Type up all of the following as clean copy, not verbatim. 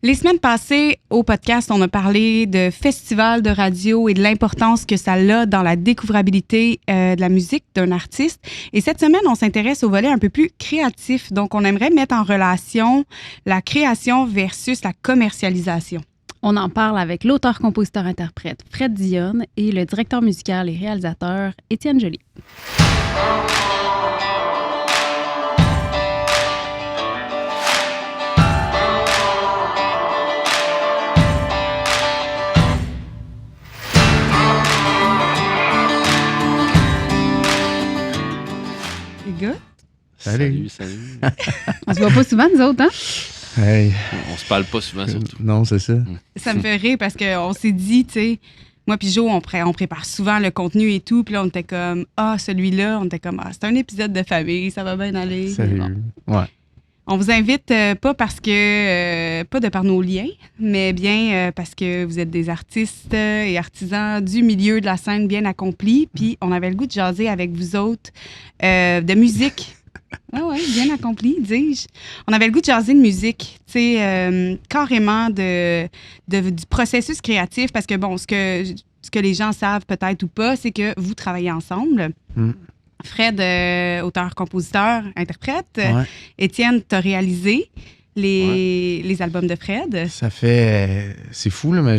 Les semaines passées, au podcast, on a parlé de festivals de radio et de l'importance que ça a dans la découvrabilité de la musique d'un artiste. Et cette semaine, on s'intéresse au volet un peu plus créatif. Donc, on aimerait mettre en relation la création versus la commercialisation. On en parle avec l'auteur-compositeur-interprète Fred Dionne et le directeur musical et réalisateur Étienne Joly. Salut. On se voit pas souvent, nous autres, hein? Hey. On se parle pas souvent, surtout. Non, c'est ça. Ça me fait rire parce qu'on s'est dit, tu sais, moi puis Jo, on prépare souvent le contenu et tout. Puis là, on était comme, celui-là, on était comme, c'est un épisode de famille, ça va bien aller. Salut. Bon. Ouais. On vous invite pas parce que, pas de par nos liens, mais bien parce que vous êtes des artistes et artisans du milieu de la scène bien accomplis. Puis on avait le goût de jaser avec vous autres de musique. Oui, bien accompli, dis-je. On avait le goût de jaser de musique, tu sais, carrément du processus créatif, parce que, bon, ce que les gens savent peut-être ou pas, c'est que vous travaillez ensemble. Fred, auteur, compositeur, interprète. Ouais. Étienne, tu as réalisé les albums de Fred. Ça fait... c'est fou, là, mais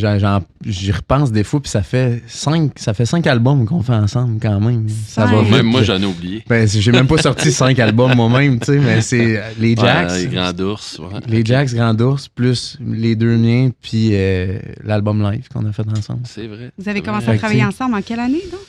j'y repense des fois, puis ça fait 5 albums qu'on fait ensemble, quand même. Ça va vite. Même moi, j'en ai oublié. Ben, j'ai même pas sorti 5 albums moi-même, tu sais, mais c'est les Jacks. Les Grands Ours. Ouais. Les Jacks, Grands Ours, plus les deux miens, puis l'album live qu'on a fait ensemble. C'est vrai. Vous avez commencé à travailler ensemble en quelle année, donc?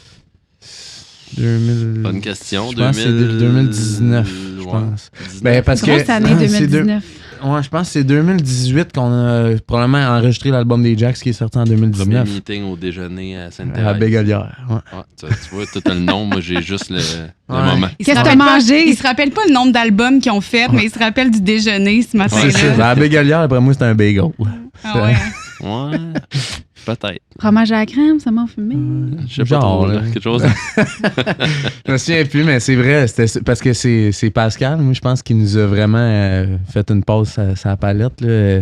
2000... Bonne question. Je pense que c'est 2019, je pense. Ben, parce que grosse année 2019. Ouais, je pense que c'est 2018 qu'on a probablement enregistré l'album des Jacks qui est sorti en 2019. Premier meeting au déjeuner à Sainte-Thérèse. À Bégalière, ouais. Tu vois, tu as le nom, moi j'ai juste le moment. Qu'est-ce que t'as mangé? Il se rappelle pas le nombre d'albums qu'ils ont fait, mais il se rappelle du déjeuner ce matin-là. C'est ça. À Bégalière, après moi, c'était un bagel. Ah ouais? Ouais. Peut-être. Fromage à la crème, ça m'a fumé. Je sais pas trop, là, quelque chose. Je me souviens plus, mais c'est vrai, c'était parce que c'est Pascal, moi, je pense qu'il nous a vraiment fait une pause à sa palette. Là.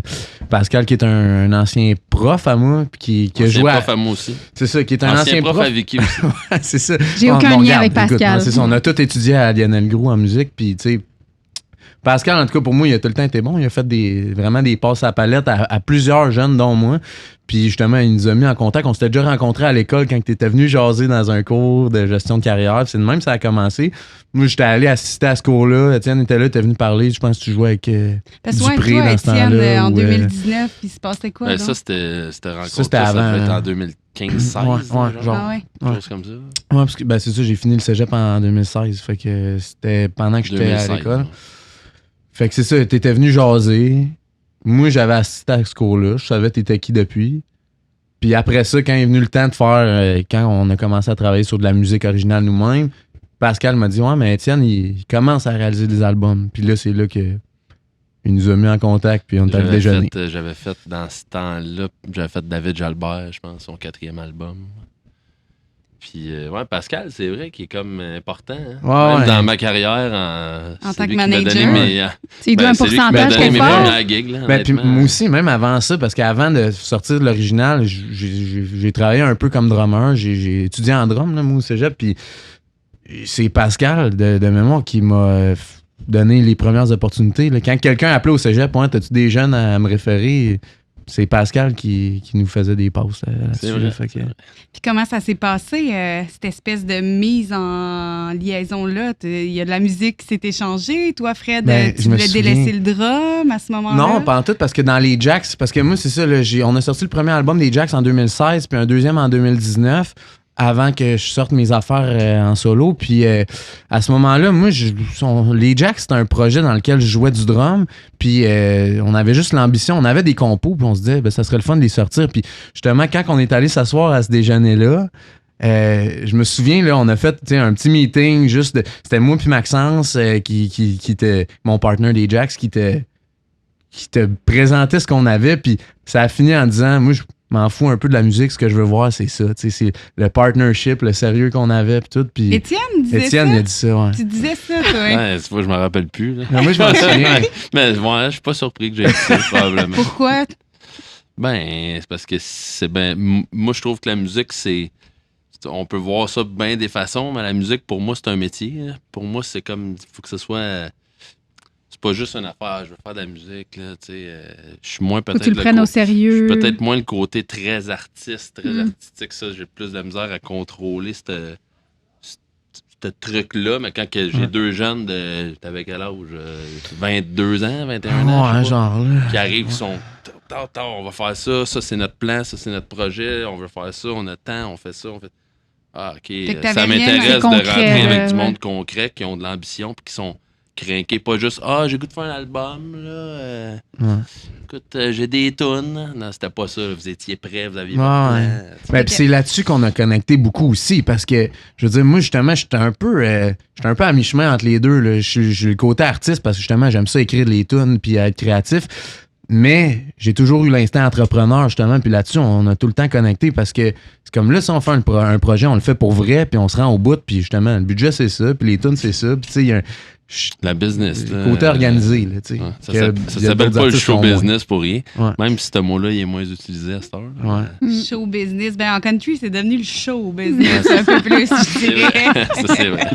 Pascal, qui est un ancien prof à moi, puis qui a joué prof à moi aussi. C'est ça, qui est un ancien prof à Vicky aussi. C'est ça. J'ai aucun lien avec Pascal. Écoute, c'est ça, on a tout étudié à Lionel Groux en musique, puis tu sais, Pascal, en tout cas, pour moi, il a tout le temps été bon. Il a fait vraiment des passes à la palette à plusieurs jeunes, dont moi. Puis justement, il nous a mis en contact. On s'était déjà rencontrés à l'école quand tu étais venu jaser dans un cours de gestion de carrière. Puis c'est de même que ça a commencé. Moi, j'étais allé assister à ce cours-là. Étienne était là, tu es venu parler. Je pense que tu jouais avec Dupré toi, dans ce temps-là. En 2019, il se passait quoi? Ben, donc? ça, c'était rencontre. Ça, c'était avant. Ça devait être en 2015-16. genre. Ah ouais. Chose comme ça. Ouais, parce que c'est ça, j'ai fini le cégep en 2016. Fait que c'était pendant que j'étais à l'école. Ouais. Fait que c'est ça, t'étais venu jaser. Moi, j'avais assisté à ce cours-là. Je savais t'étais qui depuis. Puis après ça, quand est venu le temps de faire... quand on a commencé à travailler sur de la musique originale nous-mêmes, Pascal m'a dit « Ouais, mais Étienne, il commence à réaliser des albums. » Puis là, c'est là que il nous a mis en contact, puis on est allé déjeuner. J'avais fait, dans ce temps-là, j'avais fait David Jalbert, je pense, son 4e album. Puis, Pascal, c'est vrai qu'il est comme important. Hein? Même dans ma carrière, en tant que manager. C'est un pourcentage mes fort. premières gigs, là, puis moi aussi, même avant ça, parce qu'avant de sortir de l'original, j'ai travaillé un peu comme drummer. J'ai étudié en drum, là, moi, au cégep. Puis c'est Pascal, de mémoire, qui m'a donné les premières opportunités. Là. Quand quelqu'un appelait au cégep, t'as-tu des jeunes à me référer? C'est Pascal qui nous faisait des passes là-dessus. Puis comment ça s'est passé, cette espèce de mise en liaison-là? Il y a de la musique qui s'est échangée. Toi, Fred, tu voulais délaisser le drum à ce moment-là? Non, pas en tout, parce que dans les Jacks, parce que moi, c'est ça, là, on a sorti le premier album des Jacks en 2016, puis un deuxième en 2019. Avant que je sorte mes affaires en solo. Puis à ce moment-là, moi, les Jacks, c'était un projet dans lequel je jouais du drum. Puis on avait juste l'ambition, on avait des compos, puis on se disait, ça serait le fun de les sortir. Puis justement, quand on est allé s'asseoir à ce déjeuner-là, je me souviens, là, on a fait un petit meeting, c'était moi puis Maxence, qui était mon partner des Jacks, qui te présentait ce qu'on avait. Puis ça a fini en disant, moi, je m'en fous un peu de la musique, ce que je veux voir, c'est ça. C'est le partnership, le sérieux qu'on avait, puis tout. Puis Étienne disait ça? Étienne a dit ça, ouais. Tu disais ça, toi, ouais, je m'en rappelle plus. Là. Non, moi, je m'en souviens. Mais je suis pas surpris que j'ai dit ça, probablement. Pourquoi? Ben, c'est parce que moi, je trouve que la musique, on peut voir ça bien des façons, mais la musique, pour moi, c'est un métier. Là. Pour moi, c'est comme. Il faut que ce soit. C'est pas juste une affaire, je veux faire de la musique. Là, je suis moins peut-être. Faut que tu le prennes au sérieux. Je suis peut-être moins le côté très artiste, très artistique. Ça, j'ai plus de la misère à contrôler ce truc-là. Mais quand j'ai deux jeunes t'avais quel âge 22 ans, 21 ans. Genre, là. Qui arrivent, qui sont. On va faire ça, ça c'est notre plan, ça c'est notre projet, on veut faire ça, on a temps, on fait ça, on fait. Ah, ok. Ça m'intéresse de rentrer avec du monde concret qui ont de l'ambition puis qui sont crinqués, pas juste j'ai goût de faire un album, là. Écoute, j'ai des tunes. Non, c'était pas ça, vous étiez prêts, vous aviez votre plan. Ben, puis c'est là-dessus qu'on a connecté beaucoup aussi parce que, je veux dire, moi, justement, j'étais un peu à mi-chemin entre les deux. Là. Je suis le côté artiste parce que, justement, j'aime ça écrire les tunes puis être créatif. Mais j'ai toujours eu l'instinct entrepreneur, justement, puis là-dessus, on a tout le temps connecté parce que c'est comme là, si on fait un projet, on le fait pour vrai, puis on se rend au bout, puis justement, le budget, c'est ça, puis les tunes, c'est ça, puis tu sais, il y a la business, le côté organisé, là, tu sais. Ça s'appelle pas le show business pour rien, ouais. Même si ce mot-là, il est moins utilisé à cette heure. Ouais. Show business. Ben, en country, c'est devenu le show business un peu plus, je dirais. Ça, c'est vrai.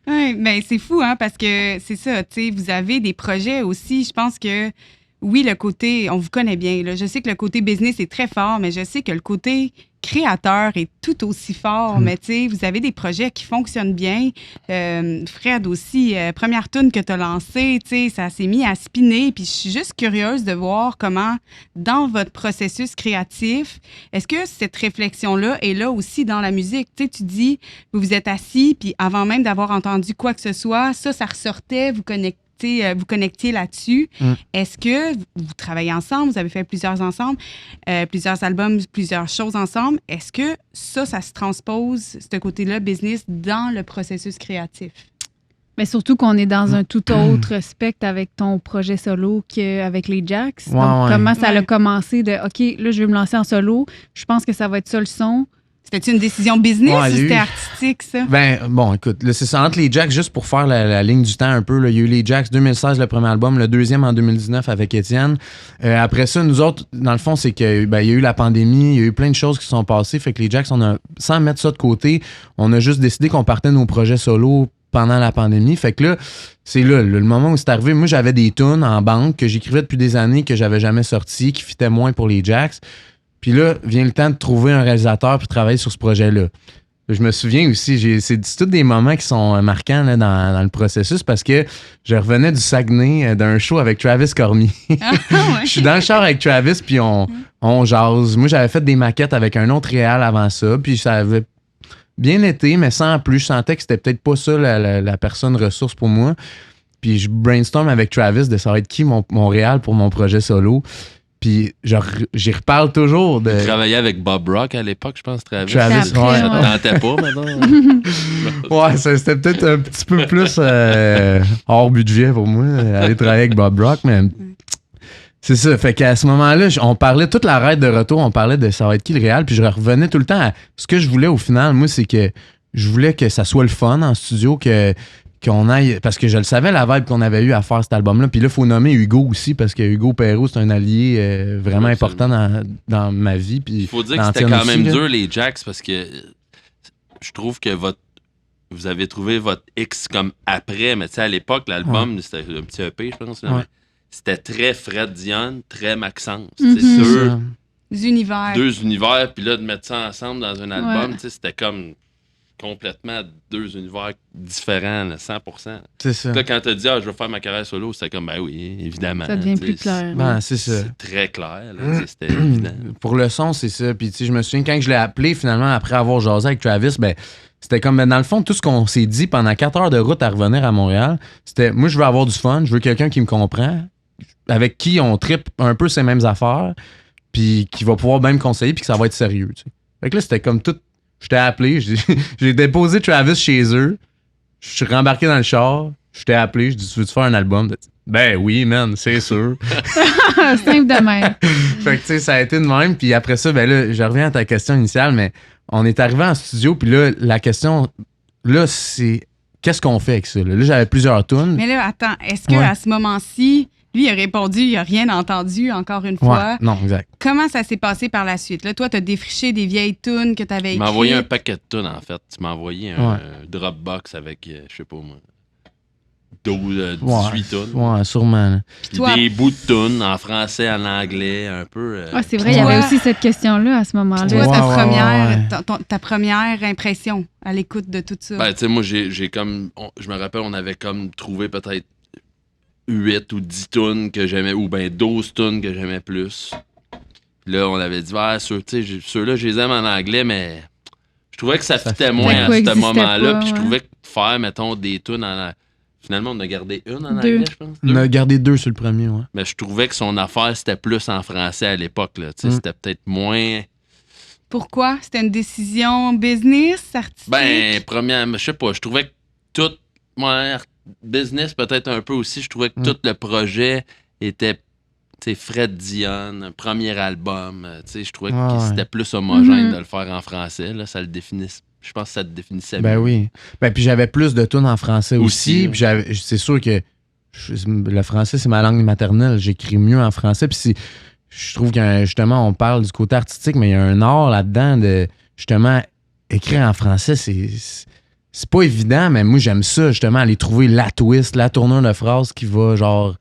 Oui, mais c'est fou, hein, parce que c'est ça, tu sais, vous avez des projets aussi. Je pense que, oui, le côté, on vous connaît bien, là. Je sais que le côté business est très fort, mais je sais que le côté créateur est tout aussi fort. Mais tu sais, vous avez des projets qui fonctionnent bien. Fred aussi, première tune que tu as lancée, tu sais, ça s'est mis à spinner. Puis je suis juste curieuse de voir comment, dans votre processus créatif, est-ce que cette réflexion-là est là aussi dans la musique? Tu sais, tu dis, vous vous êtes assis, puis avant même d'avoir entendu quoi que ce soit, ça ressortait, vous connectiez là-dessus. Est-ce que vous travaillez ensemble, vous avez fait plusieurs albums, plusieurs choses ensemble. Est-ce que ça se transpose, ce côté-là, business, dans le processus créatif? Mais surtout qu'on est dans un tout autre spectre avec ton projet solo qu'avec les Jacks. Ouais, donc, comment ça a commencé de « OK, là, je vais me lancer en solo. Je pense que ça va être ça le son. » C'était-tu une décision business ou c'était artistique, ça? Ben, bon, écoute, là, c'est ça, entre les Jacks, juste pour faire la ligne du temps un peu, là, il y a eu les Jacks 2016, le premier album, le deuxième en 2019 avec Étienne. Après ça, nous autres, dans le fond, c'est que il y a eu la pandémie, il y a eu plein de choses qui se sont passées, fait que les Jacks, sans mettre ça de côté, on a juste décidé qu'on partait nos projets solo pendant la pandémie. Fait que là, c'est là, le moment où c'est arrivé. Moi, j'avais des tunes en banque que j'écrivais depuis des années, que j'avais jamais sorties, qui fitaient moins pour les Jacks. Puis là, vient le temps de trouver un réalisateur puis travailler sur ce projet-là. Je me souviens aussi, c'est tous des moments qui sont marquants là, dans le processus parce que je revenais du Saguenay d'un show avec Travis Cormier. Je suis dans le char avec Travis puis on jase. Moi, j'avais fait des maquettes avec un autre réal avant ça puis ça avait bien été, mais sans plus. Je sentais que c'était peut-être pas ça la personne ressource pour moi. Puis je brainstorm avec Travis de savoir être qui mon réal pour mon projet solo. Puis, j'y reparle toujours de... Tu travaillais avec Bob Rock à l'époque, je pense, Travis. Travis, ouais. Ça te tentait pas, maintenant? Ouais, c'était peut-être un petit peu plus hors budget pour moi, aller travailler avec Bob Rock, mais c'est ça. Fait qu'à ce moment-là, on parlait toute la raide de retour, on parlait de ça va être qui le réal, puis je revenais tout le temps à... Ce que je voulais au final, moi, c'est que je voulais que ça soit le fun en studio, qu'on aille, parce que je le savais la vibe qu'on avait eu à faire cet album-là. Puis là, il faut nommer Hugo aussi, parce que Hugo Perrault, c'est un allié vraiment important dans ma vie. Il faut dire que c'était quand même dur, les Jacks, parce que je trouve que vous avez trouvé votre X comme après, mais tu sais, à l'époque, l'album, c'était un petit EP, je pense. Ouais. C'était très Fred Dionne, très Maxence. Deux univers. Deux univers, puis là, de mettre ça ensemble dans un album, tu sais, c'était comme complètement deux univers différents, là, 100%. C'est ça. Là, quand tu as dit je veux faire ma carrière solo, c'était comme, ben oui, évidemment. Ça devient plus clair. C'est ça. C'est très clair, là, c'était évident. Pour le son, c'est ça. Puis, tu sais, je me souviens, quand je l'ai appelé, finalement, après avoir jasé avec Travis, ben, c'était comme, dans le fond, tout ce qu'on s'est dit pendant 4 heures de route à revenir à Montréal, c'était, moi, je veux avoir du fun, je veux quelqu'un qui me comprend, avec qui on trippe un peu ces mêmes affaires, puis qui va pouvoir même me conseiller, puis que ça va être sérieux, tu sais. Fait que là, c'était comme tout. Je t'ai appelé, j'ai déposé Travis chez eux, je suis rembarqué dans le char, je t'ai appelé, je dis, tu veux-tu faire un album? Ben oui, man, c'est sûr. Simple de même. Fait que, tu sais, ça a été de même. Puis après ça, ben là, je reviens à ta question initiale, mais on est arrivé en studio, puis là, la question, là, c'est qu'est-ce qu'on fait avec ça? Là, j'avais plusieurs tunes. Mais là, attends, est-ce qu'à ce moment-ci, Lui, il a répondu, il n'a rien entendu, encore une fois. Ouais, non, exact. Comment ça s'est passé par la suite? Là, toi, tu as défriché des vieilles tunes que tu avais écrites. Tu m'as envoyé un paquet de tunes, en fait. Tu m'as envoyé un Dropbox avec, je sais pas moi, 12, 18 tunes. Ouais, sûrement. Puis toi, des bouts de tunes en français, en anglais, un peu. C'est vrai, il y avait aussi cette question-là à ce moment-là. Toi, ta première impression à l'écoute de tout ça? Ben, tu sais, moi, j'ai comme... je me rappelle, on avait comme trouvé peut-être 8 ou 10 tunes que j'aimais, ou bien 12 tunes que j'aimais plus. Puis là, on avait dit, ceux-là, je les aime en anglais, mais je trouvais que ça fitait moins à ce moment-là. Puis je trouvais que faire, mettons, des tunes en... Finalement, on a gardé une en anglais, je pense. On a gardé 2 sur le premier, ouais. Mais je trouvais que son affaire, c'était plus en français à l'époque. C'était peut-être moins... Pourquoi? C'était une décision business, artistique? Ben, premièrement, je sais pas. Je trouvais que tout... business, peut-être un peu aussi. Je trouvais que tout le projet était... Fred Dionne, premier album. Je trouvais que c'était plus homogène de le faire en français. Là, ça le définissait. Je pense que ça te définissait bien. Ben oui. Ben, puis j'avais plus de tunes en français aussi. Puis ouais. C'est sûr que le français, c'est ma langue maternelle. J'écris mieux en français. Puis je trouve que justement, on parle du côté artistique, mais il y a un art là-dedans de justement écrire en français. C'est pas évident, mais moi, j'aime ça, justement, aller trouver la twist, la tournure de phrase qui va, genre,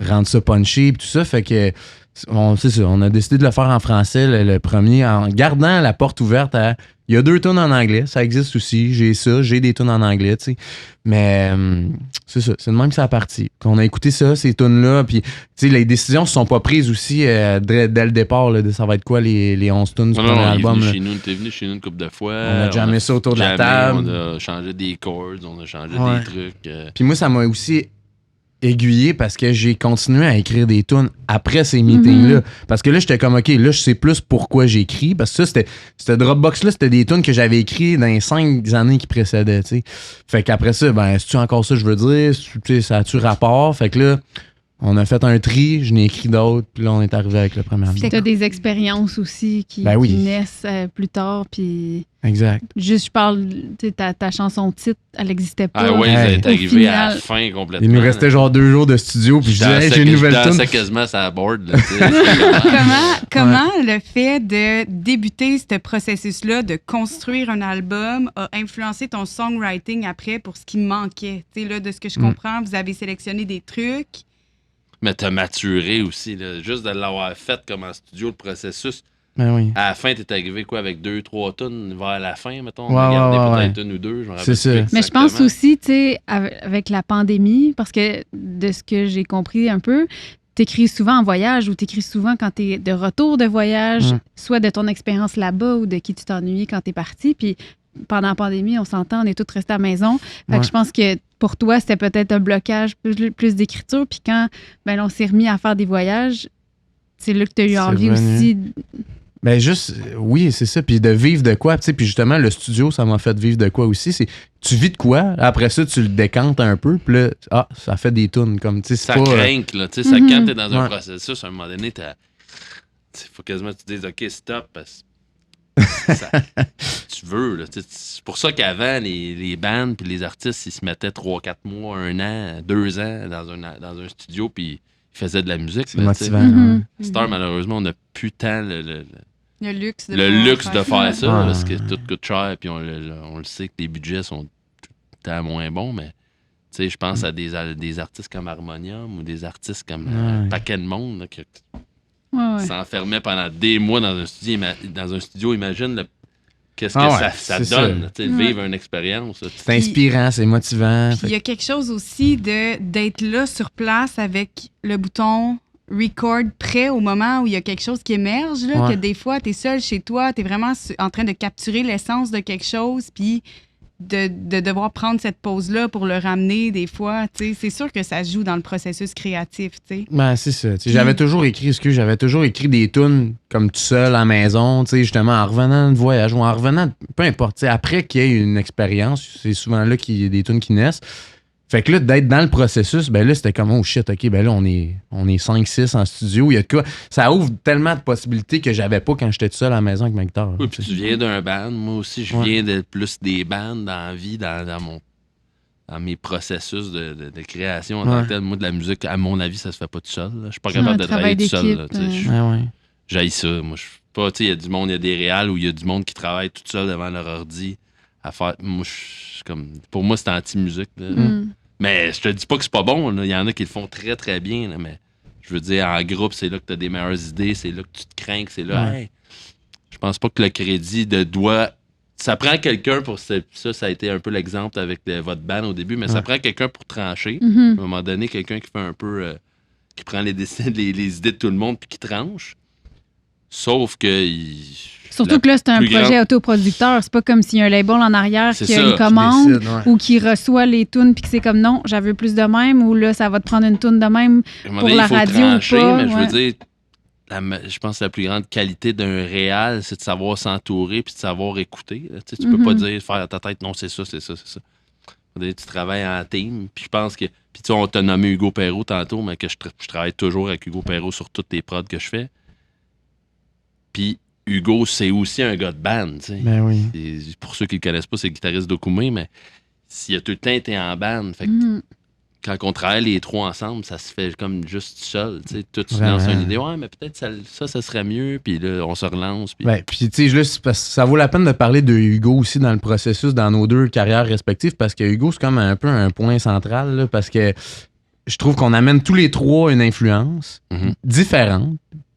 rendre ça punchy et tout ça. Fait que, c'est ça, on a décidé de le faire en français, le premier, en gardant la porte ouverte à... Il y a 2 tunes en anglais, ça existe aussi. J'ai des tunes en anglais, tu sais. Mais c'est ça, c'est de même que ça a parti. On a écouté ça, ces tunes-là, puis tu sais, les décisions ne se sont pas prises aussi dès le départ, là, de ça va être quoi les 11 tunes du premier album. T'es venu chez nous une couple de fois. On a jammé ça autour de la table. On a changé des chords, on a changé des trucs. Puis moi, ça m'a aussi aiguillé parce que j'ai continué à écrire des tunes après ces meetings-là. Parce que là, j'étais comme, OK, là, je sais plus pourquoi j'écris. Parce que ça, ce Dropbox-là, c'était des tunes que j'avais écrites dans les 5 années qui précédaient, tu sais. Fait qu'après ça, ben, c'est-tu encore ça que je veux dire? Ça a-tu rapport? Fait que là, on a fait un tri, je n'ai écrit d'autres, puis là, on est arrivé avec le premier album. Tu as des expériences aussi qui naissent plus tard, puis... Exact. Juste, je parle, ta chanson titre, elle n'existait pas. Ah oui, ça est arrivé à la fin complètement. Il nous restait genre 2 jours de studio, puis je disais, j'ai une nouvelle tune. Je quasiment ça board. Comment le fait de débuter ce processus-là, de construire un album, a influencé ton songwriting après pour ce qui manquait? Tu sais, là, de ce que je comprends, vous avez sélectionné des trucs. Mais t'as maturé aussi, là, juste de l'avoir fait comme en studio, le processus. Ben oui. À la fin, t'es arrivé quoi avec 2-3 tonnes vers la fin, mettons? On a gardé peut-être une ou deux. C'est ça. Mais je pense aussi, tu sais, avec la pandémie, parce que de ce que j'ai compris un peu, t'écris souvent en voyage ou t'écris souvent quand t'es de retour de voyage, soit de ton expérience là-bas ou de qui tu t'ennuyais quand t'es parti. Puis pendant la pandémie, on s'entend, on est tous restés à la maison. Fait que je pense que pour toi, c'était peut-être un blocage plus d'écriture. Puis quand on s'est remis à faire des voyages, c'est là que tu as eu envie aussi. Ben juste, oui, c'est ça. Puis de vivre de quoi, tu sais. Puis justement, le studio, ça m'a fait vivre de quoi aussi. C'est, tu vis de quoi, après ça, tu le décantes un peu, puis là, ça fait des tunes comme, tu sais, ça crainte, là. Tu sais, quand t'es dans un processus, à un moment donné, faut quasiment que tu dises, OK, stop, parce que tu veux, là. C'est pour ça qu'avant, les bands puis les artistes, ils se mettaient 3-4 mois, 1 an, 2 ans dans un studio, puis ils faisaient de la musique. C'est motivant. Star, malheureusement, on n'a plus tant le luxe de faire ça, parce que tout coûte cher, puis on le sait que les budgets sont tout le temps moins bons, mais je pense à des artistes comme Harmonium ou des artistes comme un paquet de monde là, qui s'enfermaient pendant des mois dans un studio. Imagine qu'est-ce que ça donne, vivre une expérience. C'est inspirant, c'est motivant. Il y a quelque chose aussi d'être là sur place avec le bouton record prêt au moment où il y a quelque chose qui émerge, là, que des fois, tu es seul chez toi, tu es vraiment en train de capturer l'essence de quelque chose, puis de devoir prendre cette pause-là pour le ramener des fois. C'est sûr que ça joue dans le processus créatif. T'sais. Ben, c'est ça. J'avais toujours écrit des tunes comme tout seul à la maison, justement, en revenant de voyage ou en revenant, peu importe, après qu'il y ait une expérience, c'est souvent là qu'il y a des tunes qui naissent. Fait que là, d'être dans le processus, ben là, c'était comme, oh shit, OK, ben là, on est 5-6 en studio. Il y a de quoi. Ça ouvre tellement de possibilités que j'avais pas quand j'étais tout seul à la maison avec ma guitare. Oui, puis tu viens d'un band. Moi aussi, je viens de plus des bands dans la vie, dans dans mes processus de création en tant que tel. Moi, de la musique, à mon avis, ça se fait pas tout seul. Je suis pas capable de travailler tout seul. J'haïs ça. Moi, je suis pas... Il y a du monde, il y a des réals où il y a du monde qui travaille tout seul devant leur ordi à faire... Moi, pour moi, c'est anti-musique. Mais je te dis pas que c'est pas bon. Il y en a qui le font très, très bien. Là, mais je veux dire, en groupe, c'est là que tu as des meilleures idées. C'est là que tu te crains. C'est là... Hey, je pense pas que le crédit doit... Ça prend quelqu'un pour... Ça a été un peu l'exemple avec votre band au début, mais ça prend quelqu'un pour trancher. À un moment donné, quelqu'un qui fait un peu... qui prend les idées de tout le monde puis qui tranche. Sauf que... Surtout que là, c'est un projet autoproducteur. C'est pas comme s'il y a un label en arrière qui a une commande ou qui reçoit les tunes puis que c'est comme non, j'en veux plus de même ou là, ça va te prendre une tune de même pour la radio trancher, ou pas. Mais je veux dire, je pense que la plus grande qualité d'un réal, c'est de savoir s'entourer puis de savoir écouter. Tu peux pas dire, faire à ta tête, non, c'est ça. Tu travailles en team. Puis je pense que... Puis on t'a nommé Hugo Perrault tantôt, mais que je travaille toujours avec Hugo Perrault sur toutes les prods que je fais. Puis Hugo, c'est aussi un gars de band. Ben oui. Pour ceux qui le connaissent pas, c'est le guitariste d'Okoumé, mais s'il a tout le temps été en band, fait que quand on travaille les trois ensemble, ça se fait comme juste seul. Toi, tu lances une idée, ouais, mais peut-être ça serait mieux, puis là, on se relance. Puis tu sais, ça vaut la peine de parler de Hugo aussi dans le processus, dans nos deux carrières respectives, parce que Hugo, c'est comme un peu un point central, là, parce que je trouve qu'on amène tous les trois une influence différente.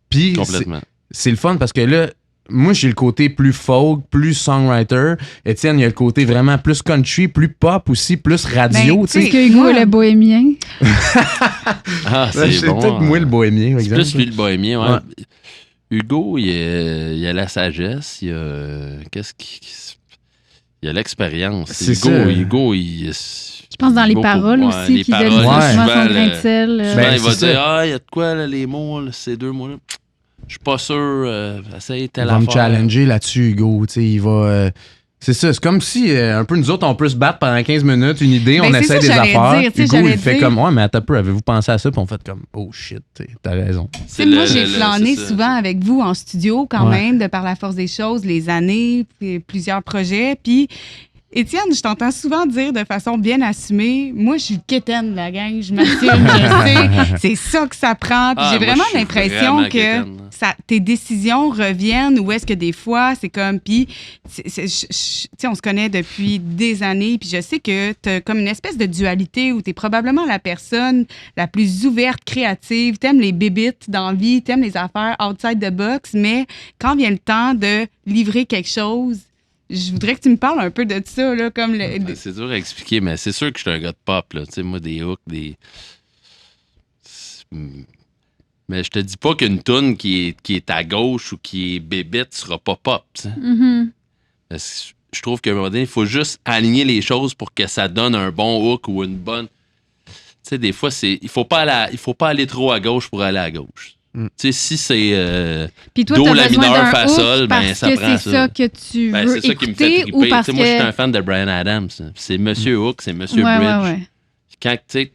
Puis complètement. C'est le fun parce que là, moi, j'ai le côté plus folk, plus songwriter. Étienne, il y a le côté vraiment plus country, plus pop aussi, plus radio. C'est que Hugo est le bohémien. C'est bon. Peut-être moi le bohémien. C'est plus lui le bohémien, ouais. Hugo, il y a la sagesse, il y a... Il y a l'expérience. Hugo, il... Je pense dans les paroles aussi, qu'il donne souvent son grain de sel. Il va dire, il y a de quoi, là, les mots, là, ces deux mots-là. Je suis pas sûr. Essaye telle affaire. Il va me challenger là-dessus, Hugo. Il va... c'est ça. C'est comme si, un peu nous autres, on peut se battre pendant 15 minutes, une idée, on essaie des affaires. Hugo, il fait comme, ouais, mais attends un peu, avez-vous pensé à ça? Puis on fait comme, oh shit, t'as raison. Moi, j'ai flâné souvent avec vous en studio quand même, de par la force des choses, les années, puis plusieurs projets. Puis, Étienne, je t'entends souvent dire de façon bien assumée, moi, je suis le quétaine de la gang, je m'assume, je sais, c'est ça que ça prend. Puis j'ai vraiment l'impression que tes décisions reviennent ou est-ce que des fois, c'est comme, puis, on se connaît depuis des années, puis je sais que tu as comme une espèce de dualité où tu es probablement la personne la plus ouverte, créative, t'aimes les bébites dans la vie, t'aimes les affaires outside the box, mais quand vient le temps de livrer quelque chose, je voudrais que tu me parles un peu de ça, là, comme c'est dur à expliquer, mais c'est sûr que je suis un gars de pop, là. Tu sais, moi, des hooks, Mais je te dis pas qu'une toune qui est à gauche ou qui est bébête sera pas pop, tu sais. Je trouve qu'à un moment donné, il faut juste aligner les choses pour que ça donne un bon hook ou une bonne... Tu sais, des fois, il faut pas aller trop à gauche pour aller à gauche. Tu sais, si c'est do, la mineur, fa, sol, ben ça prend ça. C'est ça que tu veux c'est ça qui me fait triper. Moi, je suis un fan de Bryan Adams. C'est Monsieur Hook, c'est Monsieur Bridge. Quand, tu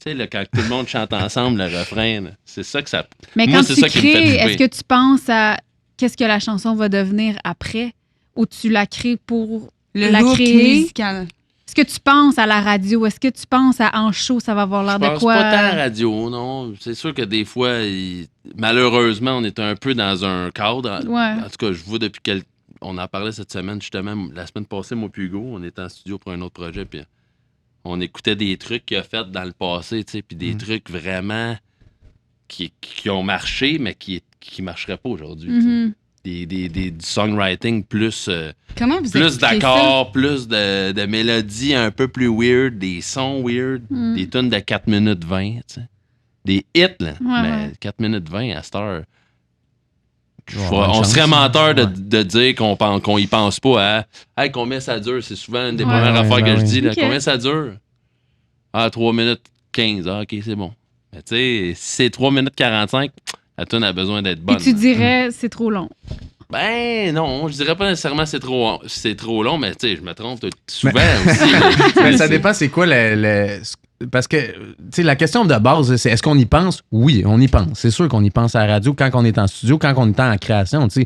sais, quand tout le monde chante ensemble le refrain, là, c'est ça que ça... Mais moi, quand tu crées, est-ce que tu penses à qu'est-ce que la chanson va devenir après? Ou tu la crées pour la créer? Musical. Est-ce que tu penses à la radio? Est-ce que tu penses à en show, ça va avoir l'air de quoi? Je pense pas tant à la radio, non. C'est sûr que des fois, malheureusement, on est un peu dans un cadre. Ouais. En tout cas, je vois depuis on en parlait cette semaine, justement. La semaine passée, moi et Hugo, on était en studio pour un autre projet, puis on écoutait des trucs qu'il a fait dans le passé, tu sais, puis des trucs vraiment qui ont marché, mais qui marcheraient pas aujourd'hui. Du songwriting plus d'accords, plus de mélodies un peu plus weird, des sons weird, des tunes de 4 minutes 20, tu sais. Des hits, là. Mais 4 minutes 20 à cette heure. On serait menteur de dire qu'on y pense pas à hey, combien ça dure. C'est souvent une des premières affaires que je dis. Là, combien ça dure? 3 minutes 15. OK, c'est bon. Mais tu sais, si c'est 3 minutes 45, la tune a besoin d'être bonne. Et tu dirais c'est trop long. Ben non, je dirais pas nécessairement c'est trop long, mais tu sais, je me trompe souvent aussi. Mais ça dépend c'est quoi parce que tu sais la question de base c'est est-ce qu'on y pense? Oui, on y pense. C'est sûr qu'on y pense à la radio quand on est en studio, quand on est en création, tu sais.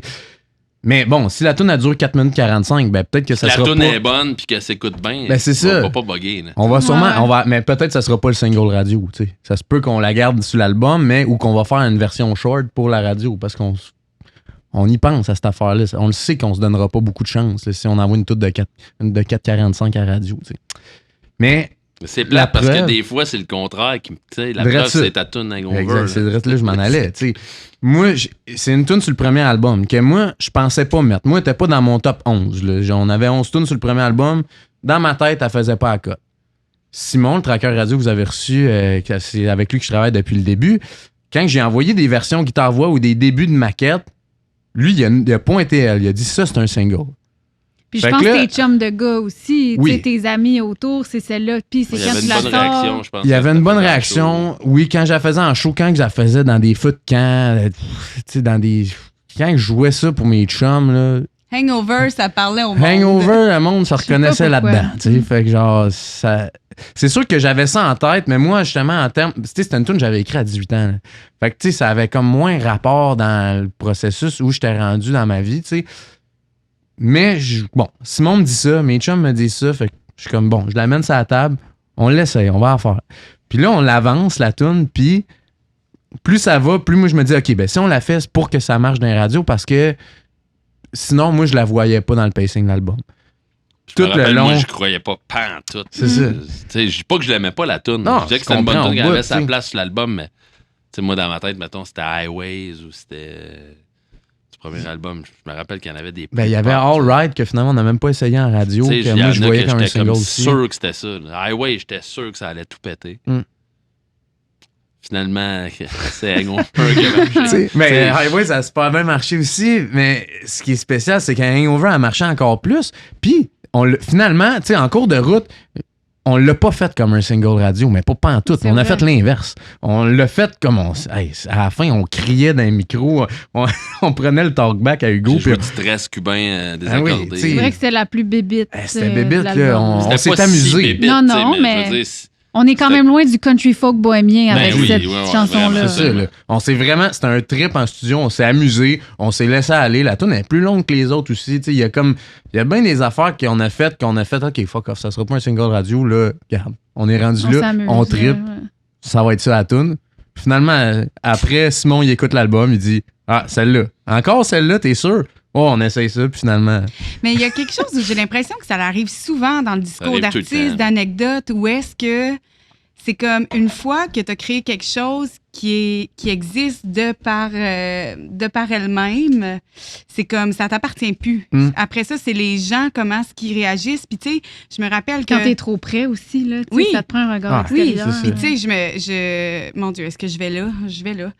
Mais bon, si la tune elle dure 4 minutes 45, ben peut-être que ça sera pas... Si la tune est bonne puis qu'elle s'écoute bien, ben c'est ça. On va pas bugger. Là. On va sûrement... mais peut-être que ça sera pas le single radio, tu sais. Ça se peut qu'on la garde sur l'album, mais ou qu'on va faire une version short pour la radio, parce qu'on y pense à cette affaire-là. On le sait qu'on se donnera pas beaucoup de chance là, si on envoie une toute de 4,45 à radio, tu sais. Mais... C'est plate parce que des fois, c'est le contraire. La preuve, c'est ta tune hangover. Exact, c'est là que je m'en allais. T'sais. Moi, c'est une tune sur le premier album que moi, je pensais pas mettre. Moi, elle était pas dans mon top 11. Là. On avait 11 tunes sur le premier album. Dans ma tête, elle faisait pas à cote. Simon, le tracker radio que vous avez reçu, c'est avec lui que je travaille depuis le début. Quand j'ai envoyé des versions guitare-voix ou des débuts de maquette, lui, il a pointé elle. Il a dit ça, c'est un single. Puis je pense que tes chums de gars aussi, oui. Tes amis autour, c'est celle-là. Puis c'est quand tu la sors. Il y avait une bonne réaction. Oui, quand je la faisais en show, quand je la faisais dans des feux de camp, quand je jouais ça pour mes chums, là. Hangover, ça parlait au monde. Hangover, le monde se reconnaissait là-dedans. Fait que genre, c'est sûr que j'avais ça en tête, mais moi, justement, en termes. C'était une tune que j'avais écrite à 18 ans. Là. Fait que ça avait comme moins rapport dans le processus où j'étais rendu dans ma vie, tu sais. Mais, bon, Simon me dit ça, mes chums me disent ça, fait que je suis comme, bon, je l'amène sur la table, on l'essaye, on va en faire. Puis là, on l'avance, la toune, puis plus ça va, plus moi, je me dis, OK, ben si on la fait, c'est pour que ça marche dans les radios, parce que sinon, moi, je la voyais pas dans le pacing de l'album. Tout le long. Moi, je croyais pas pantoute. C'est ça. Je dis pas que je l'aimais pas, la toune. Je disais que c'était une bonne toune, qu'elle avait sa place sur l'album, mais moi, dans ma tête, mettons, c'était Highways ou c'était... Premier album, je me rappelle qu'il y en avait des... Ben, il y avait All Right que finalement, on n'a même pas essayé en radio. Que moi, je voyais comme un single aussi. J'étais sûr que c'était ça. Highway, j'étais sûr que ça allait tout péter. Finalement, c'est Hangover qui a marché. Mais Highway, ça a super bien marché aussi. Mais ce qui est spécial, c'est qu'un Hangover a marché encore plus. Puis, finalement, en cours de route... On l'a pas fait comme un single radio, mais pas en tout. On a fait l'inverse. On l'a fait comme à la fin, on criait dans les micros, on prenait le talkback à Hugo. J'ai joué du stress cubain désaccordé. Oui, c'est vrai que c'était la plus bébite. C'était bébite, là. On s'est amusé. Si bébite, non, mais on est quand même loin du country folk bohémien avec cette chanson-là. C'est ça, là. C'était un trip en studio, on s'est amusé, on s'est laissé aller. La tune est plus longue que les autres aussi. Il y a bien des affaires qu'on a faites, OK, fuck off, ça sera pas un single radio, là. Regarde, on est rendu là, on trippe, ça va être ça la tune. Finalement, après, Simon, il écoute l'album, il dit, ah, celle-là. Encore celle-là, t'es sûr? Oh, on essaye ça, puis finalement... Mais il y a quelque chose où j'ai l'impression que ça arrive souvent dans le discours d'artistes, d'anecdotes, où est-ce que c'est comme une fois que tu as créé quelque chose qui existe de par elle-même, c'est comme ça t'appartient plus. Après ça, c'est les gens, comment est-ce qu'ils réagissent. Puis tu sais, je me rappelle que... Quand t'es trop près aussi, là, ça te prend un regard extérieur. Oui, puis tu sais, mon Dieu, est-ce que je vais là? Je vais là.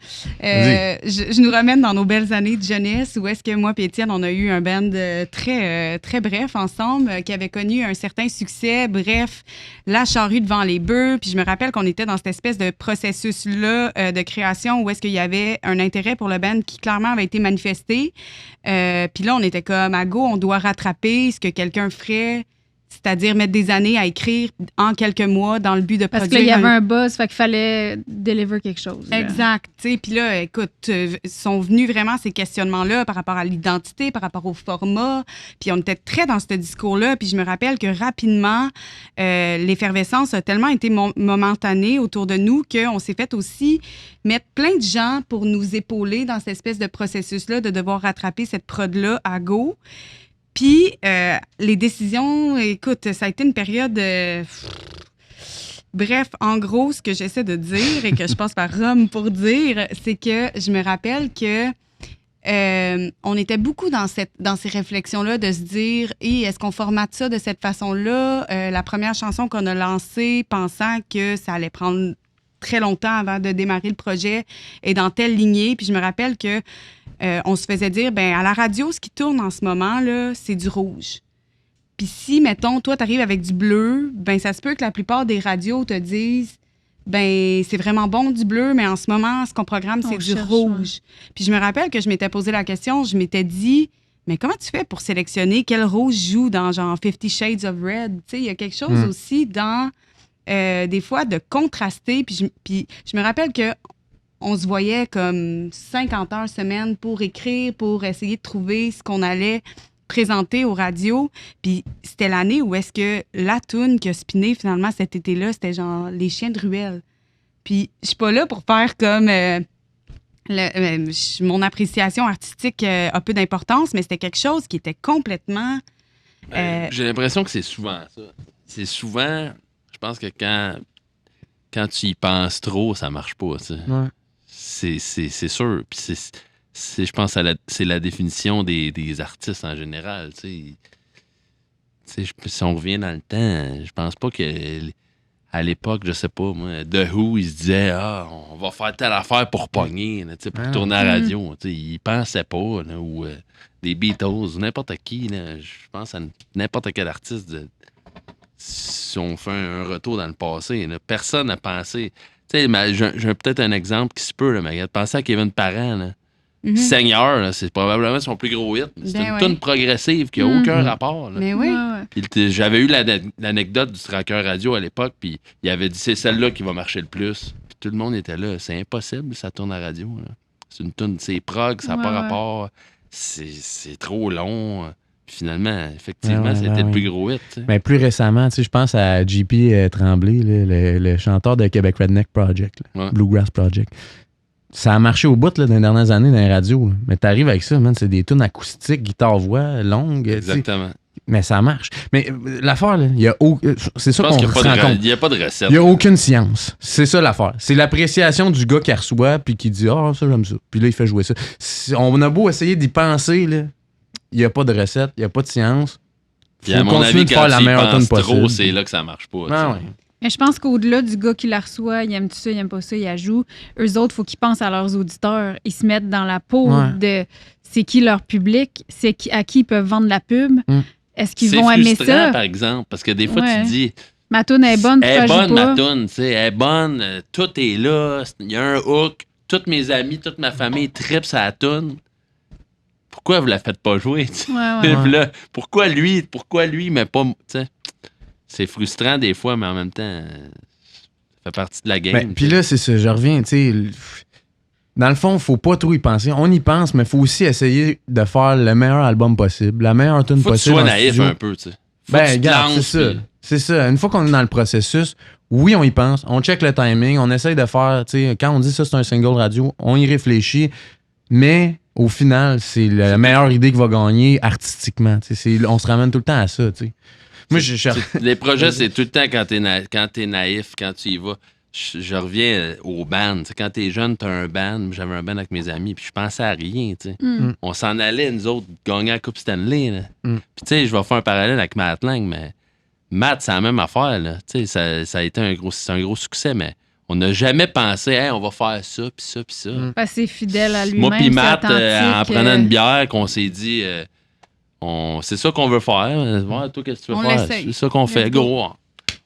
Je nous ramène dans nos belles années de jeunesse où est-ce que moi et Étienne, on a eu un band très, très bref ensemble qui avait connu un certain succès. Bref, la charrue devant les bœufs. Puis je me rappelle qu'on était dans cette espèce de processus-là de création où est-ce qu'il y avait un intérêt pour le band qui clairement avait été manifesté. Puis là, on était comme, à go, on doit rattraper ce que quelqu'un ferait, c'est-à-dire mettre des années à écrire en quelques mois dans le but de produire. Parce qu'il y avait un buzz, fait qu'il fallait deliver quelque chose. Là. Exact. Puis là, écoute, sont venus vraiment ces questionnements-là par rapport à l'identité, par rapport au format. Puis on était très dans ce discours-là. Puis je me rappelle que rapidement, l'effervescence a tellement été momentanée autour de nous qu'on s'est fait aussi mettre plein de gens pour nous épauler dans cette espèce de processus-là de devoir rattraper cette prod-là à go. Puis, les décisions, écoute, ça a été une période... Bref, en gros, ce que j'essaie de dire et que je passe par Rome pour dire, c'est que je me rappelle que on était beaucoup dans ces réflexions-là de se dire hey, est-ce qu'on formate ça de cette façon-là? La première chanson qu'on a lancée, pensant que ça allait prendre très longtemps avant de démarrer le projet, est dans telle lignée. Puis je me rappelle que on se faisait dire, ben à la radio, ce qui tourne en ce moment, là, c'est du rouge. Puis si, mettons, toi, tu arrives avec du bleu, ben ça se peut que la plupart des radios te disent, ben c'est vraiment bon du bleu, mais en ce moment, ce qu'on programme, c'est du rouge. Puis je me rappelle que je m'étais posé la question, je m'étais dit, mais comment tu fais pour sélectionner quel rouge joue dans genre 50 Shades of Red? Tu sais, il y a quelque chose aussi dans, des fois, de contraster. Puis je me rappelle que on se voyait comme 50 heures semaine pour écrire, pour essayer de trouver ce qu'on allait présenter aux radios. Puis c'était l'année où est-ce que la toune qui a spiné finalement cet été-là, c'était genre Les Chiens de Ruelle. Puis je suis pas là pour faire comme... mon appréciation artistique a peu d'importance, mais c'était quelque chose qui était complètement... J'ai l'impression que c'est souvent ça. C'est souvent... Je pense que quand tu y penses trop, ça marche pas. Tu sais. Ouais. C'est sûr. Puis je pense que c'est la définition des artistes en général. Tu sais, si on revient dans le temps, je pense pas que... À l'époque, je sais pas, moi, The Who, ils se disaient on va faire telle affaire pour pogner, là, pour tourner à la radio. Ils pensaient pas, là, ou des Beatles, n'importe qui. Là, je pense à n'importe quel artiste. Si on fait un retour dans le passé, là, personne n'a pensé. J'ai peut-être un exemple qui se peut, là, mais pensez à Kevin Parent. Là. Seigneur, là, c'est probablement son plus gros hit. C'est une toune progressive qui n'a aucun rapport. Là. Mais oui. Puis j'avais eu l'anecdote du tracker radio à l'époque, puis il avait dit c'est celle-là qui va marcher le plus. Puis tout le monde était là. C'est impossible, ça tourne à la radio. Là. C'est une toune, c'est prog, ça n'a pas rapport. C'est trop long. Puis finalement, effectivement, c'était le plus gros hit. T'sais. Mais plus récemment, je pense à JP Tremblay, là, le chanteur de Québec Redneck Project, Bluegrass Project. Ça a marché au bout là, dans les dernières années dans les radios. Là. Mais t'arrives avec ça, man, c'est des tunes acoustiques, guitare-voix, longues. Exactement. Mais ça marche. Mais l'affaire, là, c'est ça qu'on se rend compte. Il n'y a pas de recette. Il n'y a aucune science. C'est ça l'affaire. C'est l'appréciation du gars qui reçoit puis qui dit « Ah, ça, j'aime ça. » Puis là, il fait jouer ça. On a beau essayer d'y penser, là, il n'y a pas de recette, il n'y a pas de science. Puis à mon avis, quand tu y penses trop, c'est là que ça marche pas. Ah, ouais. Mais je pense qu'au-delà du gars qui la reçoit, il aime tout ça, il aime pas ça, il la joue, eux autres, il faut qu'ils pensent à leurs auditeurs. Ils se mettent dans la peau de c'est qui leur public, à qui ils peuvent vendre la pub. Est-ce qu'ils vont aimer ça? Par exemple, parce que des fois, tu dis... Ma toune est bonne, elle est bonne, ma toune, tu sais, elle est bonne, tout est là, il y a un hook, tous mes amis, toute ma famille tripe sa toune. Pourquoi vous la faites pas jouer? Là, pourquoi lui, mais pas... C'est frustrant des fois, mais en même temps, ça fait partie de la game. Puis là, c'est ça, je reviens, tu sais... Dans le fond, faut pas trop y penser. On y pense, mais faut aussi essayer de faire le meilleur album possible, la meilleure tune possible. Faut que tu sois naïf un peu, tu sais. Regarde, c'est ça. C'est ça. Une fois qu'on est dans le processus, oui, on y pense, on check le timing, on essaye de faire, tu sais, quand on dit ça, c'est un single radio, on y réfléchit, mais au final, c'est la meilleure idée qui va gagner artistiquement. On se ramène tout le temps à ça, tu sais. Moi, les projets, c'est tout le temps quand t'es naïf, quand tu y vas. Je reviens au band. T'sais, quand t'es jeune, t'as un band. J'avais un band avec mes amis, puis je pensais à rien. On s'en allait, nous autres, gagner la Coupe Stanley. Puis tu sais, je vais faire un parallèle avec Matt Lang, mais Matt, c'est la même affaire. Là. Ça a été un gros succès, mais on n'a jamais pensé, hey, on va faire ça, puis ça, puis ça. C'est fidèle à lui-même. Moi, puis Matt, en prenant une bière, qu'on s'est dit, c'est ça qu'on veut faire. Ouais, toi, qu'est-ce que tu veux faire? C'est ça qu'on fait. Gros.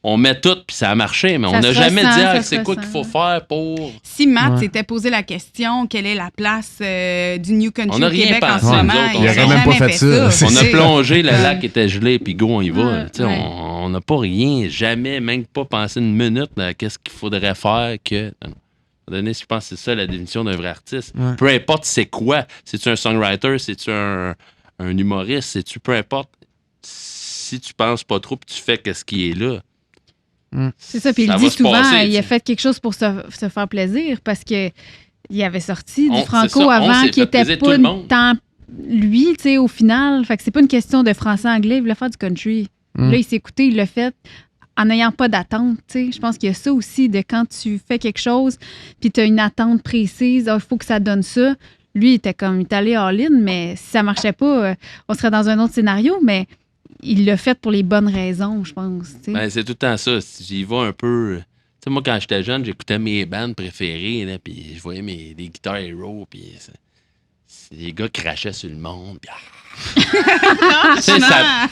On met tout, puis ça a marché, mais on n'a jamais dit c'est quoi qu'il faut faire pour... Si Matt s'était posé la question, quelle est la place du New Country au Québec en ce moment, il n'aurait même pas fait ça. On a plongé, le lac était gelé, puis go, on y va. On n'a pas rien, jamais, même pas pensé une minute à qu'est-ce qu'il faudrait faire que... À un moment donné, je pense que c'est ça la définition d'un vrai artiste. Peu importe c'est quoi, c'est-tu un songwriter, c'est-tu un humoriste, c'est-tu peu importe, si tu penses pas trop, puis tu fais ce qui est là. C'est ça, puis il dit souvent, il a fait quelque chose pour se faire plaisir parce que il avait sorti du Franco avant qui était pas tant lui, tu sais, au final. Fait que c'est pas une question de français-anglais, il voulait faire du country. Là, il s'est écouté, il l'a fait en n'ayant pas d'attente, tu sais. Je pense qu'il y a ça aussi de quand tu fais quelque chose puis tu as une attente précise, il faut que ça donne ça. Lui, il était allé all-in, mais si ça marchait pas, on serait dans un autre scénario, mais il l'a fait pour les bonnes raisons, je pense. Ben, c'est tout le temps ça. J'y vais un peu... Tu sais, moi, quand j'étais jeune, j'écoutais mes bandes préférées, puis je voyais des guitares héros, puis les gars crachaient sur le monde, puis...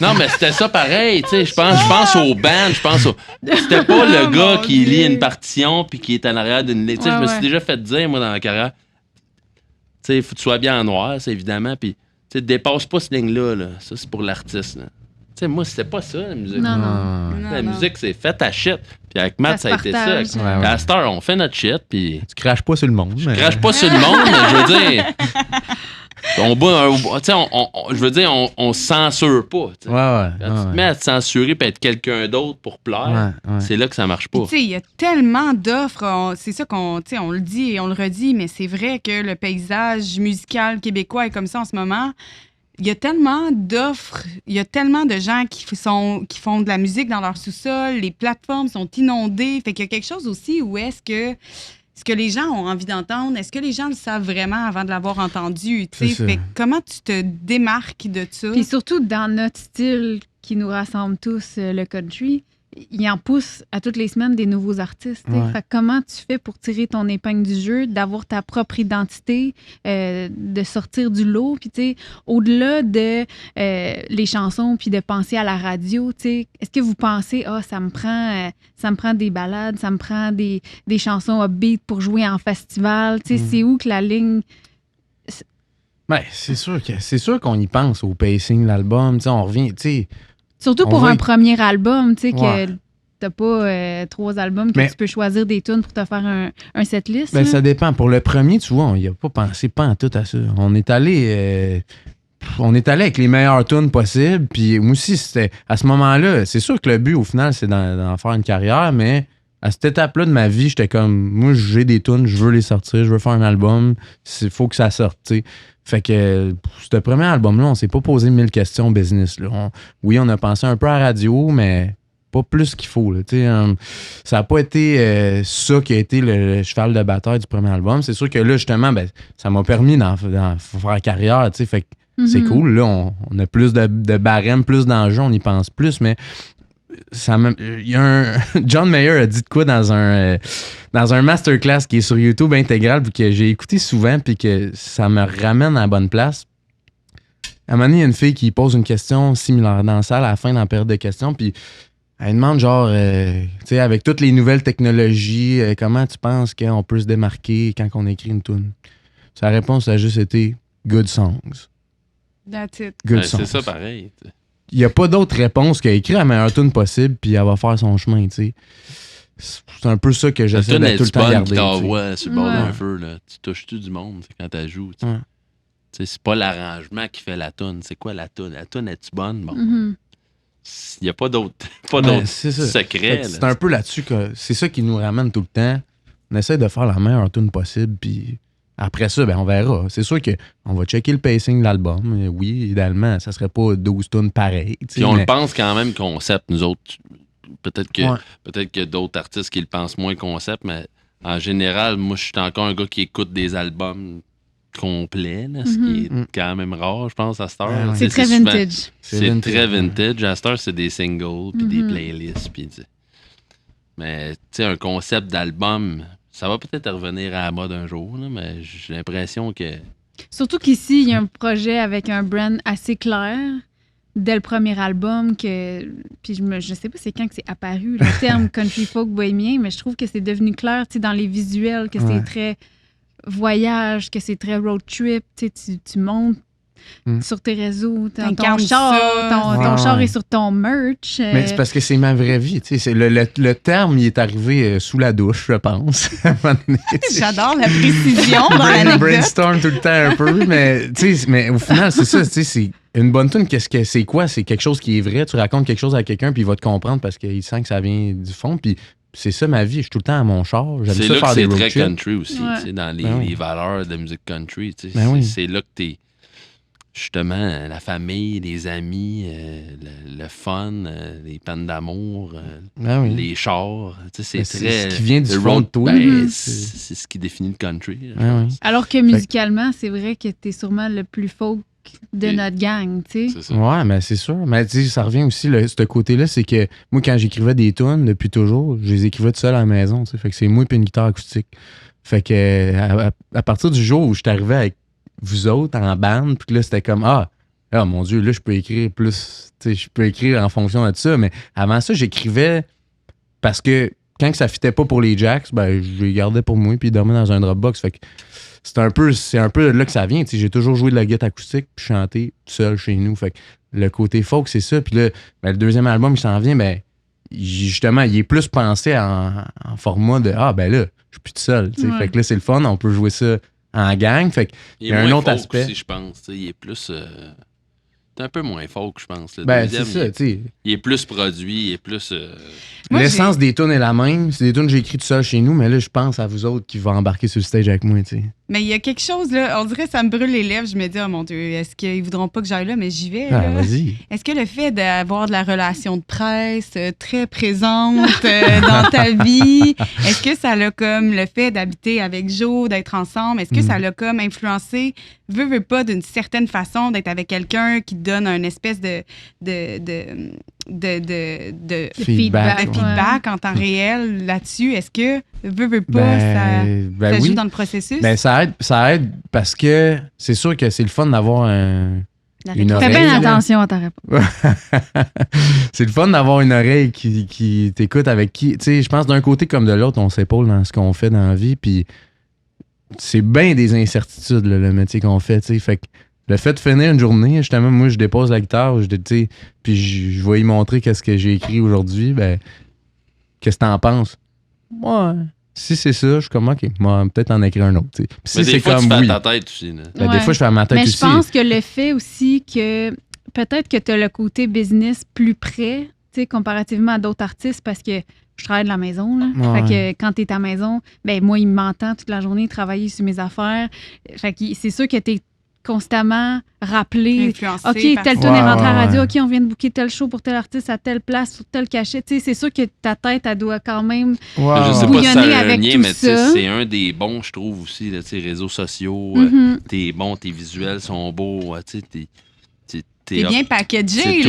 Non, mais c'était ça pareil, tu sais. Je pense aux bandes, C'était pas le gars qui lit une partition puis qui est en arrière d'une ligne. Tu sais, je me suis déjà fait dire, moi, dans la carrière, tu sais, il faut que tu sois bien en noir, c'est évidemment, puis tu sais, dépasse pas cette ligne-là, là. Ça, c'est pour l'artiste, là. sais, moi, c'était pas ça, la musique. Non. La musique, c'est fait à shit. Puis avec Matt, ça a été ça. À cette heure, on fait notre shit. Puis tu craches pas sur le monde. Je crache pas sur le monde, mais je veux dire. Je veux dire, on se censure pas. Quand tu te mets à te censurer et être quelqu'un d'autre pour plaire, c'est là que ça marche pas. Tu sais, il y a tellement d'offres. C'est ça qu'on le dit et on le redit, mais c'est vrai que le paysage musical québécois est comme ça en ce moment. Il y a tellement d'offres, il y a tellement de gens qui font de la musique dans leur sous-sol, les plateformes sont inondées. Fait qu'il y a quelque chose aussi où est-ce que les gens ont envie d'entendre? Est-ce que les gens le savent vraiment avant de l'avoir entendu? Fait comment tu te démarques de ça? Puis surtout, dans notre style qui nous rassemble tous, le country, il en pousse à toutes les semaines des nouveaux artistes. Fait comment tu fais pour tirer ton épingle du jeu, d'avoir ta propre identité, de sortir du lot? Puis au-delà de les chansons puis de penser à la radio, est-ce que vous pensez, ça me prend des ballades, ça me prend des chansons upbeat pour jouer en festival? C'est où que la ligne... Ben, c'est sûr qu'on y pense au pacing de l'album. On revient... Surtout pour un premier album, que t'as pas 3 albums que tu peux choisir des tunes pour te faire un setlist. Ben, ça dépend. Pour le premier, tu vois, on n'y a pas pensé pas en tout à ça. On est allé avec les meilleures tunes possibles. Puis moi aussi, c'était à ce moment-là, c'est sûr que le but, au final, c'est d'en faire une carrière, mais à cette étape-là de ma vie, j'étais comme, moi, j'ai des tunes, je veux les sortir, je veux faire un album, il faut que ça sorte, tu sais. Fait que, ce premier album-là, on s'est pas posé 1000 questions business. Là. On a pensé un peu à la radio, mais pas plus qu'il faut. Là, ça n'a pas été ça qui a été le cheval de bataille du premier album. C'est sûr que là, justement, ça m'a permis d'en faire carrière. Fait que c'est cool. Là, on a plus de barème, plus d'enjeux, on y pense plus, mais il y a John Mayer a dit de quoi dans un masterclass qui est sur YouTube intégral puis que j'ai écouté souvent puis que ça me ramène à la bonne place. À un moment donné, il y a une fille qui pose une question similaire dans la salle à la fin dans la période de questions puis elle demande genre tu sais, avec toutes les nouvelles technologies, comment tu penses qu'on peut se démarquer quand on écrit une tune? Sa réponse a juste été good songs. That's it. Good songs. C'est ça pareil. Il n'y a pas d'autre réponse qu'à écrire la meilleure tune possible puis elle va faire son chemin, tu sais. C'est un peu ça que j'essaie de tout le temps garder. Tu t'envoies sur le bord d'un feu, là. Tu touches-tu du monde quand tu joues, tu sais. C'est pas l'arrangement qui fait la tune. C'est quoi la tune? La tune, est-tu bonne? Bon. Il n'y a pas d'autre secret. C'est un peu là-dessus que c'est ça qui nous ramène tout le temps. On essaie de faire la meilleure tune possible puis après ça, on verra. C'est sûr qu'on va checker le pacing de l'album. Oui, idéalement, ça serait pas 12 tunes pareilles. Puis on le pense quand même concept, nous autres. Peut-être que d'autres artistes qui le pensent moins concept, mais en général, moi, je suis encore un gars qui écoute des albums complets, là, ce qui est quand même rare, je pense, à cette heure. C'est très vintage. C'est très vintage. À cette heure, c'est des singles, puis des playlists. Mais, tu sais, un concept d'album... Ça va peut-être revenir à la mode un jour, là, mais j'ai l'impression que... Surtout qu'ici, il y a un projet avec un brand assez clair dès le premier album que... Puis je sais pas c'est quand que c'est apparu, le terme country folk bohémien, mais je trouve que c'est devenu clair dans les visuels, que c'est très voyage, que c'est très road trip. Tu montes sur tes réseaux, ton char est sur ton merch. Mais c'est parce que c'est ma vraie vie. Le terme, il est arrivé sous la douche, je pense. J'adore la précision dans l'anecdote. Brainstorm tout le temps un peu, mais au final, c'est ça. C'est une bonne tune, c'est quoi? C'est quelque chose qui est vrai. Tu racontes quelque chose à quelqu'un, puis il va te comprendre parce qu'il sent que ça vient du fond. Puis c'est ça ma vie. Je suis tout le temps à mon char. J'aime ça faire des road trips. C'est là que c'est très country aussi, dans les valeurs de musique country. C'est là que t'es... Justement, la famille, les amis, le fun, les peines d'amour, les chars. C'est très... ce qui vient du fond de toi. C'est ce qui définit le country. Alors que musicalement, c'est vrai que t'es sûrement le plus folk de notre gang, tu sais. C'est ça. Ouais, mais c'est sûr. Mais tu sais, ça revient aussi, ce côté-là, c'est que moi, quand j'écrivais des tunes depuis toujours, je les écrivais tout seul à la maison, tu sais. Fait que c'est moi et une guitare acoustique. Fait que à partir du jour où je suis arrivé avec vous autres en band, puis là, c'était comme mon Dieu, là, je peux écrire plus, tu sais, je peux écrire en fonction de ça, mais avant ça, j'écrivais parce que quand ça fitait pas pour les Jacks, je les gardais pour moi, puis ils dormaient dans un Dropbox, fait que c'est un peu là que ça vient, tu sais, j'ai toujours joué de la guitare acoustique, puis chanté tout seul chez nous, fait que le côté folk, c'est ça. Puis là, le deuxième album qui s'en vient, justement, il est plus pensé en format de ben là, je suis plus tout seul. Fait que là, c'est le fun, on peut jouer ça en gang. Fait que il y a un autre aspect. Aussi, je pense. Il est plus. C'est un peu moins folk, je pense. Le deuxième, c'est ça, tu sais. Il est plus produit, il est plus. L'essence des tunes est la même. C'est des tunes que j'ai écrites tout seul chez nous, mais là, je pense à vous autres qui vont embarquer sur le stage avec moi, tu sais. Mais il y a quelque chose, là, on dirait que ça me brûle les lèvres. Je me dis, oh mon Dieu, est-ce qu'ils voudront pas que j'aille là? Mais j'y vais. Là. Vas-y. Est-ce que le fait d'avoir de la relation de presse très présente dans ta vie, est-ce que ça l'a comme le fait d'habiter avec Jo, d'être ensemble, est-ce que ça l'a comme influencé, veut pas d'une certaine façon d'être avec quelqu'un qui te donne une espèce de feedback en temps réel là-dessus? Est-ce que veut pas, ça joue dans le processus? Ça aide parce que c'est sûr que c'est le fun d'avoir une oreille. Fais bien attention à ta réponse. C'est le fun d'avoir une oreille qui t'écoute, avec qui, tu sais, je pense d'un côté comme de l'autre, on s'épaule dans ce qu'on fait dans la vie, puis c'est bien des incertitudes, là, le métier qu'on fait, tu sais. Fait que le fait de finir une journée, justement, moi, je dépose la guitare, puis je vais y montrer qu'est-ce que j'ai écrit aujourd'hui, qu'est-ce que t'en penses? Ouais. Si c'est ça, je suis comme, OK, moi, peut-être en écrire un autre. T'sais. Mais des fois, tu fais ta tête aussi. Des fois, je fais à ma tête aussi. Mais je pense que le fait aussi que peut-être que tu as le côté business plus près, comparativement à d'autres artistes, parce que je travaille de la maison. Là. Fait que quand tu es à la maison, moi, il m'entend toute la journée travailler sur mes affaires. Fait que c'est sûr que tu es constamment rappelé. OK, tel tune est rentré à la radio. OK, on vient de booker tel show pour tel artiste à telle place, sur tel cachet. C'est sûr que ta tête, elle doit quand même je sais pas si ça a un lien, mais ça. C'est un des bons, je trouve aussi, là, réseaux sociaux. T'es bon, tes visuels sont beaux. T'es bien packagé.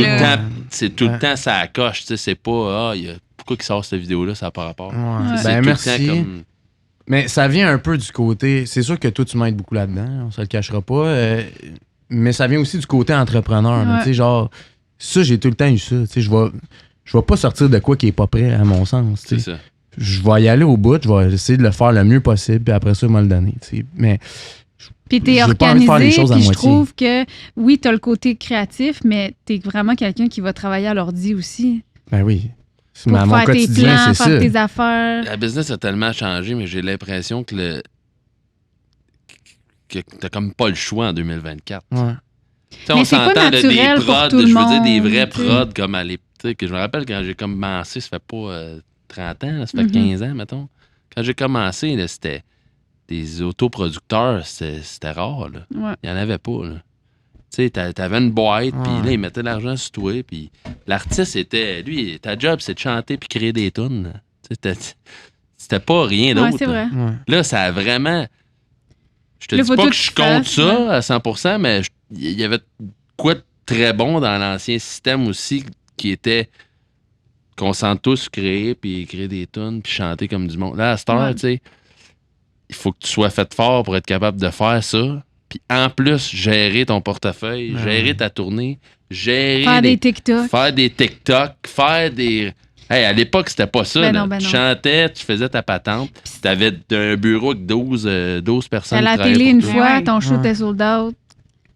C'est tout le temps ça coche. C'est pas pourquoi il sort cette vidéo-là, ça n'a pas rapport. Merci. Mais ça vient un peu du côté... C'est sûr que toi, tu m'aides beaucoup là-dedans, on se le cachera pas. Mais ça vient aussi du côté entrepreneur. Tu sais, genre, ça, j'ai tout le temps eu ça. Tu sais, je vais pas sortir de quoi qui est pas prêt, à mon sens. C'est ça. Je vais y aller au bout, je vais essayer de le faire le mieux possible, puis après ça, je vais le donner. Tu sais. Mais... Puis t'es organisé, puis je trouve que, oui, t'as le côté créatif, mais t'es vraiment quelqu'un qui va travailler à l'ordi aussi. Ben oui. Pour faire tes plans, faire tes affaires. La business a tellement changé, mais j'ai l'impression que t'as comme pas le choix en 2024. Ouais. On s'entend de des prods, je veux dire des vrais prods comme à l'époque. Je me rappelle quand j'ai commencé, ça fait pas 30 ans, ça fait 15 ans, mettons. Quand j'ai commencé, là, c'était des autoproducteurs, c'était rare. Là. Ouais. Il y en avait pas. Là. Tu sais, t'avais une boîte, puis là, ils mettaient de l'argent sur toi, puis l'artiste, lui, ta job, c'est de chanter puis créer des tunes. C'était pas rien d'autre. Ouais, c'est vrai. Là, ça a vraiment... Je te dis pas que je compte ça à 100%, mais il y avait quoi de très bon dans l'ancien système aussi, qui était qu'on sent tous créer, puis créer des tunes, puis chanter comme du monde. Là, à cette heure, tu sais, il faut que tu sois fait fort pour être capable de faire ça. Puis en plus, gérer ton portefeuille, gérer ta tournée, faire des TikTok. Faire des TikTok, faire des... Hey, à l'époque, c'était pas ça. Tu chantais, tu faisais ta patente, puis t'avais un bureau avec 12 personnes. À la télé, une fois, ton show était sold out.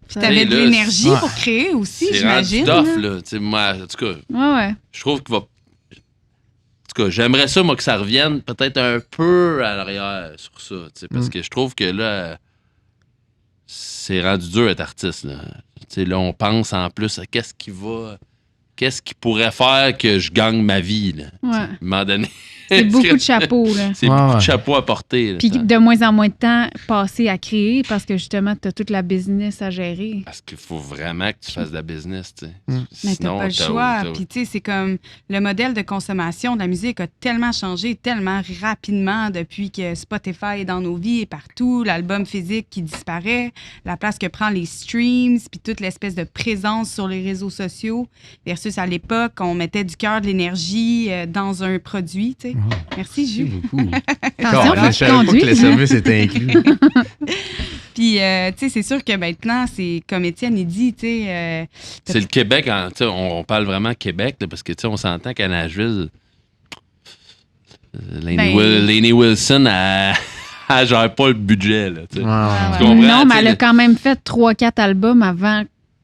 Puis t'avais de l'énergie pour créer aussi, j'imagine. C'est rendu tough, là. T'sais, moi, en tout cas, je trouve qu'il va... En tout cas, j'aimerais ça, moi, que ça revienne peut-être un peu à l'arrière sur ça, parce que je trouve que là... C'est rendu dur d'être artiste. Là. Là, on pense en plus à qu'est-ce qui pourrait faire que je gagne ma vie. Là, à un moment donné. C'est beaucoup de chapeaux. Là. C'est beaucoup de chapeaux à porter. Puis de moins en moins de temps passé à créer parce que justement, tu as toute la business à gérer. Parce qu'il faut vraiment que tu fasses de la business. Mais tu n'as pas le choix. Puis tu sais, c'est comme le modèle de consommation de la musique a tellement changé, tellement rapidement depuis que Spotify est dans nos vies et partout, l'album physique qui disparaît, la place que prend les streams, puis toute l'espèce de présence sur les réseaux sociaux versus à l'époque, on mettait du cœur, de l'énergie dans un produit, tu sais. Merci, Jules. Beaucoup. Attention, je savais pas que le service était inclus. Puis, tu sais, c'est sûr que maintenant, c'est comme Étienne, il dit, tu sais... c'est le Québec, on parle vraiment Québec, là, parce que, tu sais, on s'entend qu'à Nashville, Lainey Wilson, elle gère pas le budget, là, tu sais. Tu comprends? Non, mais elle a quand même fait 3-4 albums avant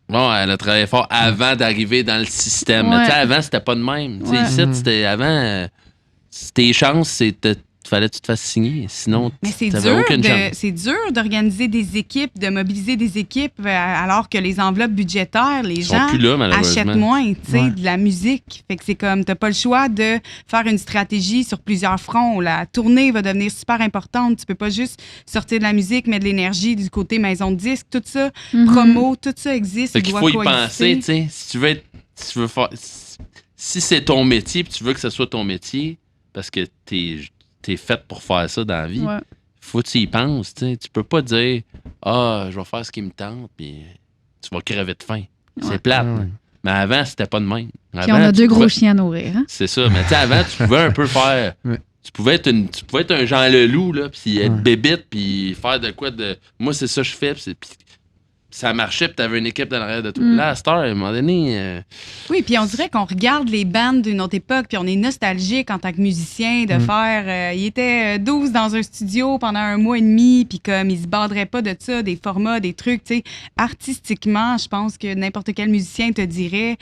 Bon, elle a travaillé fort avant d'arriver dans le système. Ouais. Avant, c'était pas de même. Ici, c'était avant, tes chances, c'était fallait que tu te fasses signer. Sinon, mais tu n'avais aucune chance. C'est dur d'organiser des équipes, de mobiliser des équipes alors que les enveloppes budgétaires, les gens plus là, achètent moins de la musique. Fait que c'est comme, t'as pas le choix de faire une stratégie sur plusieurs fronts. La tournée va devenir super importante. Tu peux pas juste sortir de la musique, mettre de l'énergie du côté maison de disque, tout ça, promo, tout ça existe. Fait qu'il faut y penser, tu sais. Si tu veux faire... Si c'est ton métier, puis tu veux que ce soit ton métier, parce que t'es faite pour faire ça dans la vie. Faut que tu y penses, tu sais. Tu peux pas dire je vais faire ce qui me tente, puis tu vas crever de faim. C'est plate. Mais avant, c'était pas de même. Puis on a 2 gros chiens à nourrir. Hein? C'est ça. Mais tu sais, avant, tu pouvais un peu faire... Tu pouvais être un Jean Leloup, là, puis être bébite, puis faire de quoi de... Moi, c'est ça que je fais, puis ça marchait, puis t'avais une équipe dans l'arrière de tout. Là, à cette heure, à un moment donné... Oui, puis on dirait qu'on regarde les bandes d'une autre époque, puis on est nostalgique en tant que musicien de faire... il était 12 dans un studio pendant 1 mois et demi, puis comme il se bordrait pas de ça, des formats, des trucs, tu sais. Artistiquement, je pense que n'importe quel musicien te dirait,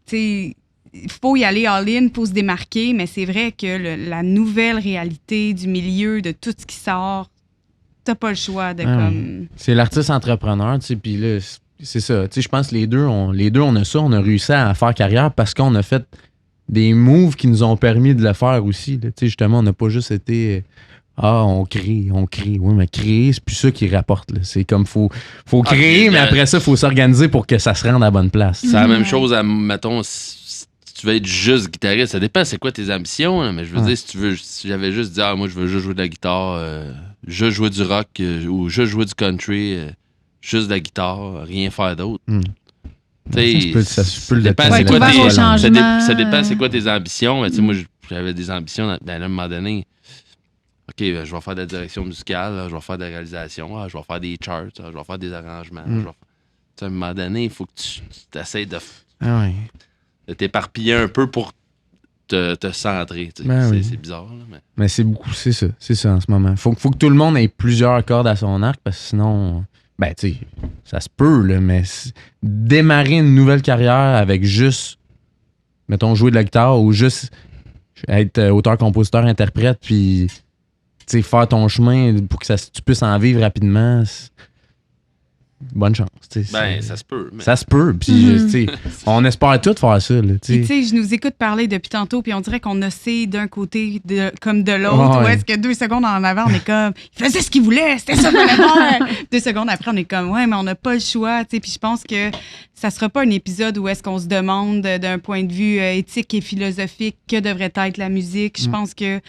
tu sais, il faut y aller all-in, il faut se démarquer, mais c'est vrai que la nouvelle réalité du milieu, de tout ce qui sort, t'as pas le choix de comme... C'est l'artiste entrepreneur, tu sais, puis là, c'est ça. Tu sais, je pense que les deux, on a ça. On a réussi à faire carrière parce qu'on a fait des moves qui nous ont permis de le faire aussi. Tu sais, justement, on n'a pas juste été... on crée. Oui, mais créer, c'est plus ça qui rapporte. Là. C'est comme, faut créer, mais après ça, il faut s'organiser pour que ça se rende à la bonne place. C'est la même chose, mettons... Si tu veux être juste guitariste, ça dépend c'est quoi tes ambitions, hein, mais je veux dire, si j'avais juste dit moi je veux juste jouer de la guitare, juste jouer du rock ou juste jouer du country, juste de la guitare, rien faire d'autre. Ça dépend c'est quoi tes ambitions. Mais moi j'avais des ambitions à un moment donné. OK, je vais faire de la direction musicale, là, je vais faire de la réalisation, je vais faire des charts, je vais faire des arrangements. À un moment donné, il faut que tu essaies de t'éparpiller un peu pour te centrer. C'est bizarre. Là, mais c'est ça en ce moment. Faut que tout le monde ait plusieurs cordes à son arc parce que sinon, tu sais, ça se peut, là, mais démarrer une nouvelle carrière avec juste, mettons, jouer de la guitare ou juste être auteur, compositeur, interprète, puis faire ton chemin pour que tu puisses en vivre rapidement, bonne chance. Ça se peut. Ça se peut. Puis, on espère tous faire ça. Je nous écoute parler depuis tantôt, puis on dirait qu'on a d'un côté comme de l'autre. Ou est-ce que 2 secondes en avant, on est comme, il faisait ce qu'il voulait, c'était ça qu'on allait faire. 2 secondes après, on est comme, ouais, mais on n'a pas le choix. Puis je pense que ça sera pas un épisode où est-ce qu'on se demande d'un point de vue éthique et philosophique que devrait être la musique. Je pense que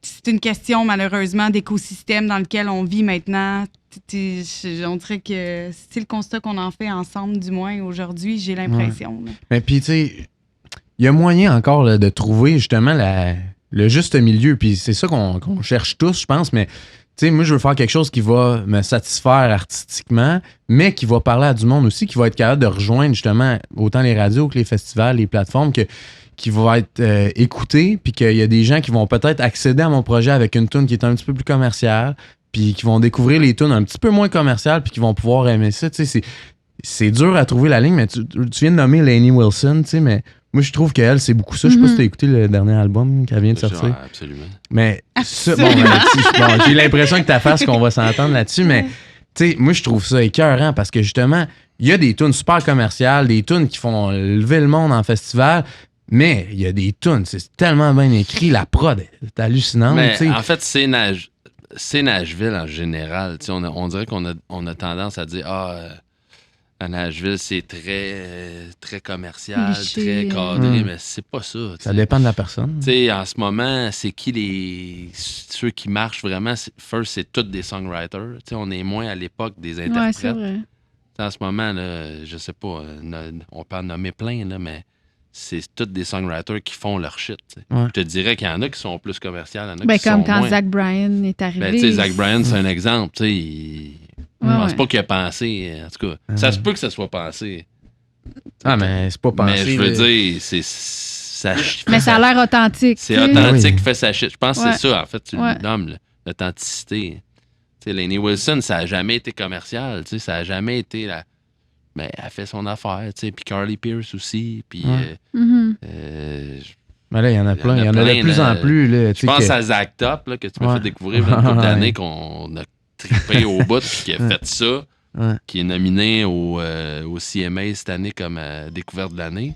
c'est une question, malheureusement, d'écosystème dans lequel on vit maintenant. On dirait que c'est le constat qu'on en fait ensemble, du moins aujourd'hui, j'ai l'impression. Mais puis, tu sais, il y a moyen encore là, de trouver justement le juste milieu. Puis c'est ça qu'on cherche tous, je pense. Mais, tu sais, moi, je veux faire quelque chose qui va me satisfaire artistiquement, mais qui va parler à du monde aussi, qui va être capable de rejoindre justement autant les radios que les festivals, les plateformes, qui va être écouté, puis qu'il y a des gens qui vont peut-être accéder à mon projet avec une tune qui est un petit peu plus commerciale, puis qui vont découvrir les tunes un petit peu moins commerciales, puis qui vont pouvoir aimer ça. Tu sais, c'est dur à trouver la ligne, mais tu viens de nommer Lainey Wilson, tu sais, mais moi, je trouve qu'elle, c'est beaucoup ça. Je sais pas si tu as écouté le dernier album qu'elle vient de sortir. Absolument. Mais ça, j'ai l'impression que ta face qu'on va s'entendre là-dessus, mais tu sais, moi, je trouve ça écœurant parce que justement, il y a des tunes super commerciales, des tunes qui font lever le monde en festival. Mais il y a des tunes, c'est tellement bien écrit, la prod est hallucinante. Mais en fait, c'est Nashville en général. On dirait qu'on a tendance à dire à Nashville, c'est très commercial, très cadré, mais c'est pas ça. Ça dépend de la personne. En ce moment, c'est qui ceux qui marchent vraiment? C'est tous des songwriters. On est moins à l'époque des interprètes. Ouais, c'est vrai. En ce moment, là, je sais pas, on peut en nommer plein, là, mais c'est tous des songwriters qui font leur shit. Je te dirais qu'il y en a qui sont plus commerciaux, il y en a qui comme sont quand moins. Zach Bryan est arrivé. Zach Bryan, c'est un exemple. Je pense pas qu'il a pensé. En tout cas, ça se peut que ça soit pensé. Mais c'est pas pensé. Mais je veux dire, mais ça a l'air authentique. C'est authentique, fait sa shit. Je pense que c'est ça, en fait, tu le nommes, l'authenticité. Lainey Wilson, ça a jamais été commercial. Ça a jamais été mais elle fait son affaire, tu sais. Puis Carly Pearce aussi. Puis. Mais là, il y en a plein. Il y en a de plus en plus. Là, je pense à Zach Top, là, que tu m'as fait découvrir une couple d'années qu'on a trippé au bout, puis qui a fait ça, qui est nominé au CMA cette année comme découverte de l'année.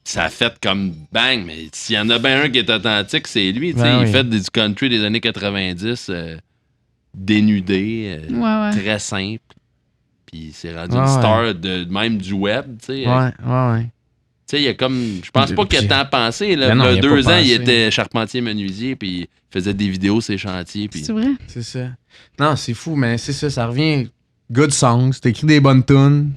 Ça a fait comme bang, mais s'il y en a bien un qui est authentique, c'est lui. Il fait du country des années 90, dénudé, très simple. Puis c'est rendu une star même du web. Tu sais, il y a comme. Je pense pas qu'il y a tant pensé. Là. Il y a 2 ans, il était charpentier-menuisier, puis il faisait des vidéos sur ses chantiers. Puis... C'est vrai? C'est ça. Non, c'est fou, mais c'est ça. Ça revient. Good songs, t'écris des bonnes tunes.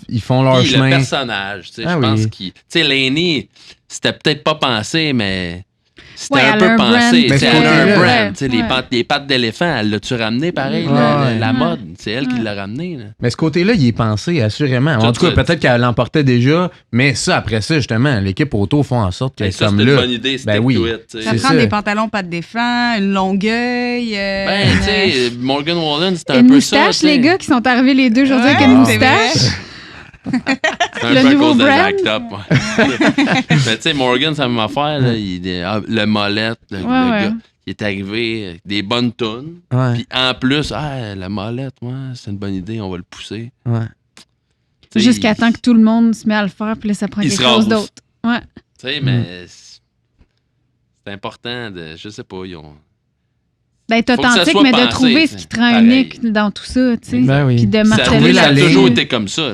Ils font leur chemin. Le personnage, tu sais, je pense qu'il... Tu sais, Lainey, c'était peut-être pas pensé, mais c'était un peu pensé. Elle a un brand. Tu sais, les pattes d'éléphant, elle l'a-tu ramené pareil, la mode? C'est elle qui l'a ramené. Là. Mais ce côté-là, il est pensé, assurément. En tout cas, peut-être qu'elle l'emportait déjà, mais ça, après ça, justement, l'équipe auto font en sorte qu'elle comme là. C'est une bonne idée, c'était Ça prend des pantalons pattes d'éléphant, une longueuil. Tu sais, Morgan Wallen, c'était un peu ça. Une moustache, les gars qui sont arrivés les deux aujourd'hui avec une moustache. C'est un peu à cause de Zach Top. Mais tu sais, Morgan, c'est la même affaire. Là, le molette, le gars, il est arrivé avec des bonnes tunes. Puis en plus, la molette, c'est une bonne idée, on va le pousser. Jusqu'à temps que tout le monde se met à le faire, puis là, ça prend quelque chose d'autre. Tu sais, mais c'est important de. Je sais pas, ils ont. D'être authentique, mais de trouver ce qui te rend unique dans tout ça, tu sais. Puis de marteler ça a toujours été comme ça.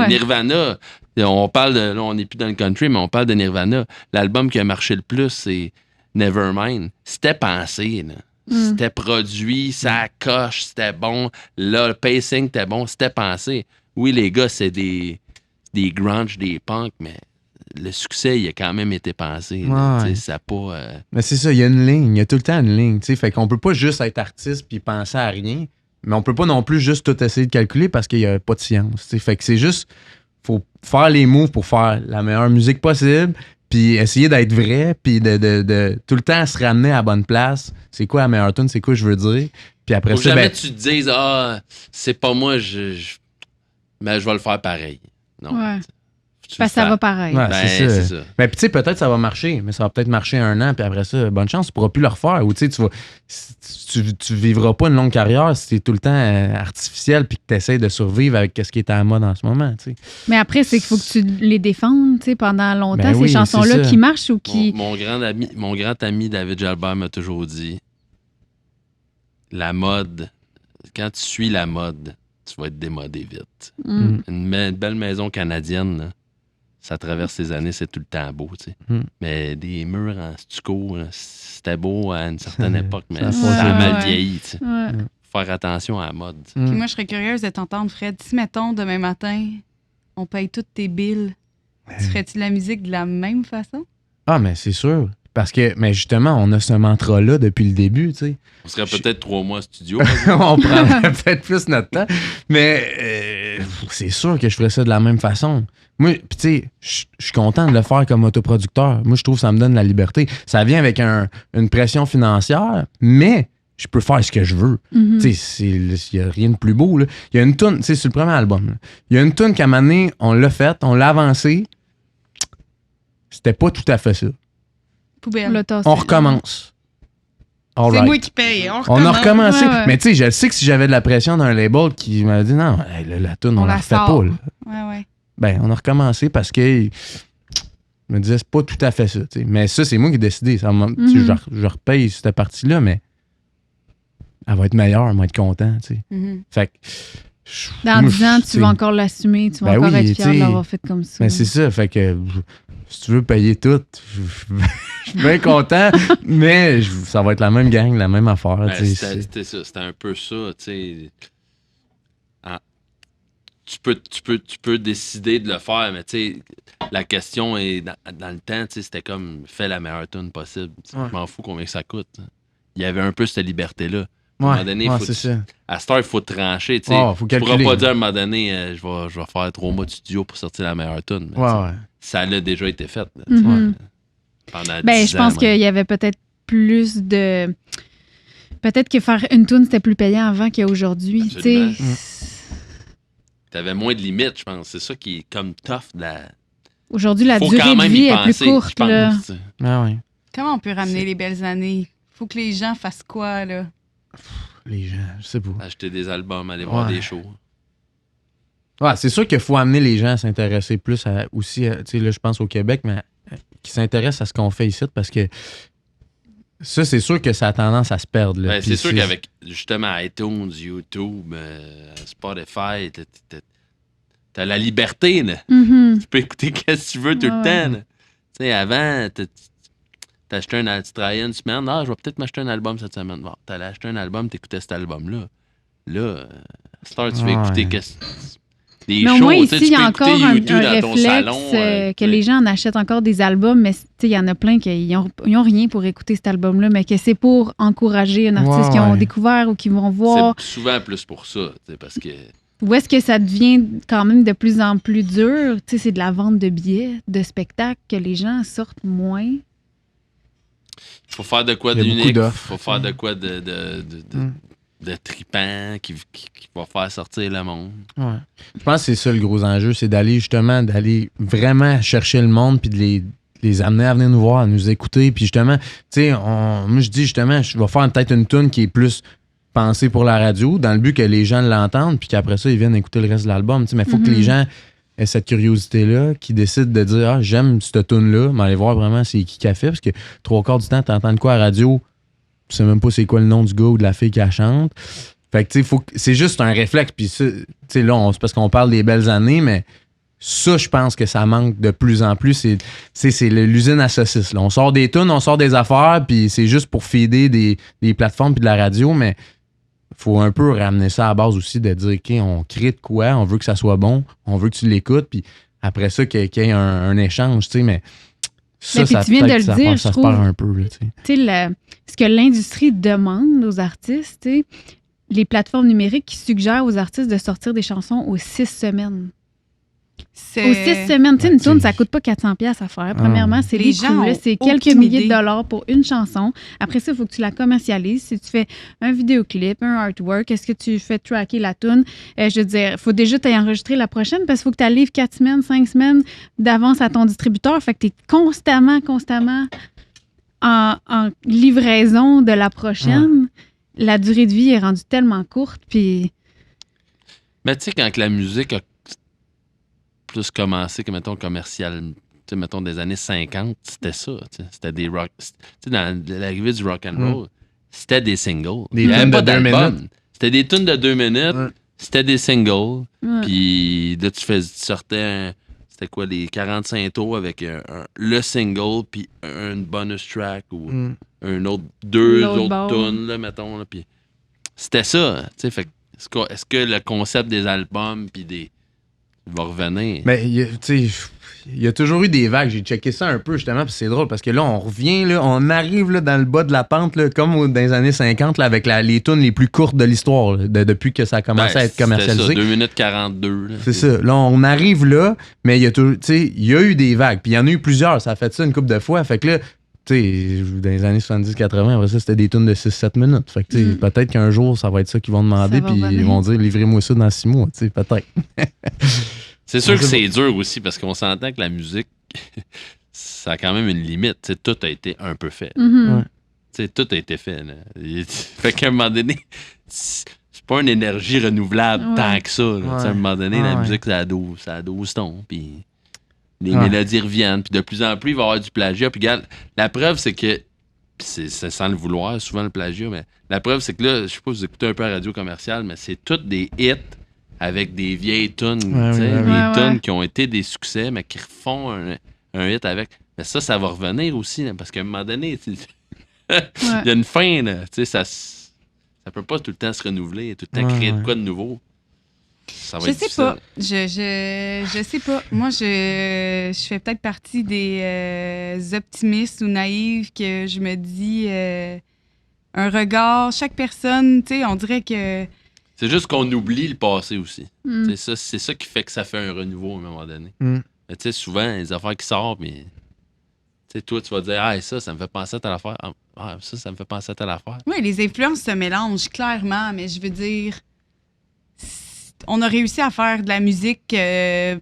Nirvana, on parle de... Là, on n'est plus dans le country, mais on parle de Nirvana. L'album qui a marché le plus, c'est Nevermind. C'était pensé, là. C'était produit, ça coche, c'était bon. Là, le pacing était bon, c'était pensé. Oui, les gars, c'est des grunge, des punks, mais... Le succès, il a quand même été pensé. Ça pas, Mais c'est ça, il y a une ligne. Il y a tout le temps une ligne. Fait qu'on peut pas juste être artiste puis penser à rien. Mais on peut pas non plus juste tout essayer de calculer parce qu'il y a pas de science. T'sais. Fait que c'est juste... Faut faire les moves pour faire la meilleure musique possible puis essayer d'être vrai puis de tout le temps se ramener à la bonne place. C'est quoi la meilleure tune? C'est quoi je veux dire? Puis après faut jamais tu te dises c'est pas moi, mais je vais le faire pareil. Non. Parce que ça va pareil. C'est ça. Mais tu sais, peut-être ça va marcher, mais ça va peut-être marcher 1 an, puis après ça, bonne chance, tu pourras plus le refaire. Ou tu sais, tu vivras pas une longue carrière si t'es tout le temps artificiel puis que tu essaies de survivre avec ce qui est à la mode en ce moment. T'sais. Mais après, c'est qu'il faut que tu les défendes pendant longtemps, ces chansons-là qui marchent ou qui. Mon grand ami David Jalbert m'a toujours dit la mode, quand tu suis la mode, tu vas être démodé vite. Une belle maison canadienne, là. Ça traverse les années, c'est tout le temps beau, tu sais. Mais des murs en stucco, là, c'était beau à une certaine époque, mais ça a mal vieilli, tu sais. Faire attention à la mode. Puis moi, je serais curieuse de t'entendre, Fred. Si, mettons, demain matin, on paye toutes tes billes, tu ferais-tu de la musique de la même façon? Ah, mais c'est sûr. Parce que, mais justement, on a ce mantra-là depuis le début, tu sais. On serait peut-être 3 mois en studio. On prendrait peut-être plus notre temps. Mais c'est sûr que je ferais ça de la même façon. Moi, puis tu sais, je suis content de le faire comme autoproducteur. Moi, je trouve que ça me donne la liberté. Ça vient avec une pression financière, mais je peux faire ce que je veux. Tu sais, il n'y a rien de plus beau, là. Il y a une toune, tu sais, c'est le premier album, là. Il y a une toune qu'à un moment donné, on l'a faite, on l'a avancée. C'était pas tout à fait ça. Poubelle. On recommence. C'est moi qui paye. On a recommencé. Mais tu sais, je sais que si j'avais de la pression d'un label qui m'a dit non, la toune, on la refait pas. Là. Ben, on a recommencé parce que je me disais, c'est pas tout à fait ça. T'sais. Mais ça, c'est moi qui ai décidé. Ça je repaye cette partie-là, mais elle va être meilleure, elle va être content. Fait que. Dans 10 ans, tu vas encore l'assumer, tu vas encore être fier de l'avoir fait comme ça. Mais c'est ça. Fait que si tu veux payer tout, je suis bien content, mais ça va être la même gang, la même affaire. C'était ça. C'était un peu ça. Tu peux décider de le faire, mais la question est dans le temps, c'était comme fais la meilleure tune possible. Je m'en fous combien ça coûte. Il y avait un peu cette liberté-là. À un moment donné, à cette heure, il faut trancher. Tu ne pourras pas dire à un moment donné, je vais faire 3 mois de studio pour sortir la meilleure tune. Ça a déjà été fait. Pendant 10 ans. Je pense qu'il y avait peut-être plus de... Peut-être que faire une tune, c'était plus payant avant qu'aujourd'hui. T'avais moins de limites, je pense. C'est ça qui est comme tough de la... Aujourd'hui, la durée de vie est plus courte. Là. Ah oui. Comment on peut ramener les belles années? Faut que les gens fassent quoi, là? Les gens, je sais pas. Acheter des albums, aller voir des shows. Ouais, c'est sûr qu'il faut amener les gens à s'intéresser plus aussi, tu sais, là, je pense au Québec, mais qui s'intéressent à ce qu'on fait ici, parce que ça, c'est sûr que ça a tendance à se perdre. Là. Ben, c'est sûr qu'avec, justement, iTunes, YouTube, Spotify, t'as la liberté, là. Mm-hmm. Tu peux écouter ce que tu veux tout le temps, là. Tu sais, avant, t'achetais tu travaillais une semaine, je vais peut-être m'acheter un album cette semaine. Bon, t'allais acheter un album, t'écoutais cet album-là. Là, tu veux écouter des mais shows, au moins, ici, il y a encore un réflexe salon, que les gens en achètent encore des albums, mais il y en a plein qui n'ont rien pour écouter cet album-là, mais que c'est pour encourager un artiste qu'ils ont découvert ou qu'ils vont voir. C'est souvent plus pour ça, parce que... Ou est-ce que ça devient quand même de plus en plus dur? C'est de la vente de billets, de spectacles, que les gens sortent moins. Il faut faire de quoi d'unique, il faut faire de quoi de trippant qui va faire sortir le monde. Ouais. Je pense que c'est ça le gros enjeu, c'est d'aller vraiment chercher le monde puis de les amener à venir nous voir, à nous écouter. Puis justement, tu sais, moi je dis justement, je vais faire peut-être une tune qui est plus pensée pour la radio, dans le but que les gens l'entendent puis qu'après ça, ils viennent écouter le reste de l'album. Mais il faut que les gens aient cette curiosité-là, qui décident de dire « Ah, j'aime cette tune-là », mais aller voir vraiment c'est qui a fait, parce que 3/4 du temps, t'entends de quoi à la radio, tu sais même pas c'est quoi le nom du gars ou de la fille qui la chante. Fait que, tu sais, c'est juste un réflexe. Puis, tu sais, là, c'est parce qu'on parle des belles années, mais ça, je pense que ça manque de plus en plus. C'est l'usine à saucisses. Là. On sort des tunes, on sort des affaires, puis c'est juste pour feeder des plateformes puis de la radio, mais faut un peu ramener ça à la base aussi, de dire, OK, on crée de quoi, on veut que ça soit bon, on veut que tu l'écoutes, puis après ça, qu'il y ait un échange, tu sais, mais... Ça, tu viens de le dire, ça se perd un peu. Ce que l'industrie demande aux artistes, les plateformes numériques qui suggèrent aux artistes de sortir des chansons aux 6 semaines. Aux 6 semaines, une tune, ça coûte pas 400$ à faire. Premièrement, c'est les gens, c'est quelques milliers de dollars pour une chanson. Après ça, il faut que tu la commercialises. Si tu fais un vidéoclip, un artwork, est-ce que tu fais tracker la tune? Je veux dire, il faut déjà t'enregistrer la prochaine parce qu'il faut que tu la livres 4 semaines, 5 semaines d'avance à ton distributeur. Fait que tu es constamment en livraison de la prochaine. La durée de vie est rendue tellement courte. Puis... Mais tu sais, quand la musique a plus commencé que, mettons, commercial, tu sais, mettons, des années 50, c'était ça. C'était des rock... Tu sais, dans l'arrivée du rock and roll, c'était des singles. Des tunes de 2 minutes. C'était des tunes de 2 minutes, c'était des singles. Puis là, tu sortais... C'était quoi, les 45 tours avec le single, puis une bonus track ou deux autres tunes, là, mettons. Là, puis c'était ça. Tu sais, fait est-ce que le concept des albums, puis des... va revenir? Mais, tu sais, il y a toujours eu des vagues. J'ai checké ça un peu, justement, puis c'est drôle, parce que là, on revient, là, on arrive là, dans le bas de la pente, là, comme dans les années 50, là, avec les tunes les plus courtes de l'histoire, depuis que ça a commencé à être commercialisé. C'est ça, 2 minutes 42. Là. C'est ça. Là, on arrive là, mais il y a eu des vagues. Puis il y en a eu plusieurs. Ça a fait ça une couple de fois. Fait que là, tu sais, dans les années 70-80, après ça, c'était des tunes de 6-7 minutes. Fait que, tu sais, peut-être qu'un jour, ça va être ça qu'ils vont demander, puis ils vont dire, livrez-moi ça dans 6 mois, tu sais, peut-être. C'est sûr que c'est dur aussi, parce qu'on s'entend que la musique, ça a quand même une limite. T'sais, tout a été un peu fait. Tout a été fait. Là. Fait qu'à un moment donné, c'est pas une énergie renouvelable tant que ça. À un moment donné, la musique, ça a 12 tons. Puis les mélodies reviennent. Puis de plus en plus, il va y avoir du plagiat. Puis regarde, la preuve, c'est que, c'est sans le vouloir, souvent le plagiat, mais la preuve, c'est que là, je sais pas si vous écoutez un peu la radio commerciale, mais c'est toutes des hits avec des vieilles tunes, des tunes qui ont été des succès, mais qui refont un hit avec. Mais ça va revenir aussi, là, parce qu'à un moment donné, il y a une fin, là, ça peut pas tout le temps se renouveler, tout le temps créer de quoi de nouveau. Ça va être difficile. Je sais pas. Moi, je fais peut-être partie des optimistes ou naïfs que je me dis un regard, chaque personne, tu sais, on dirait que... C'est juste qu'on oublie le passé aussi. C'est ça qui fait que ça fait un renouveau à un moment donné. Mais tu sais, souvent, les affaires qui sortent, mais toi, tu vas dire, ça me fait penser à telle affaire. Ça me fait penser à telle affaire. Oui, les influences se mélangent clairement, mais je veux dire, on a réussi à faire de la musique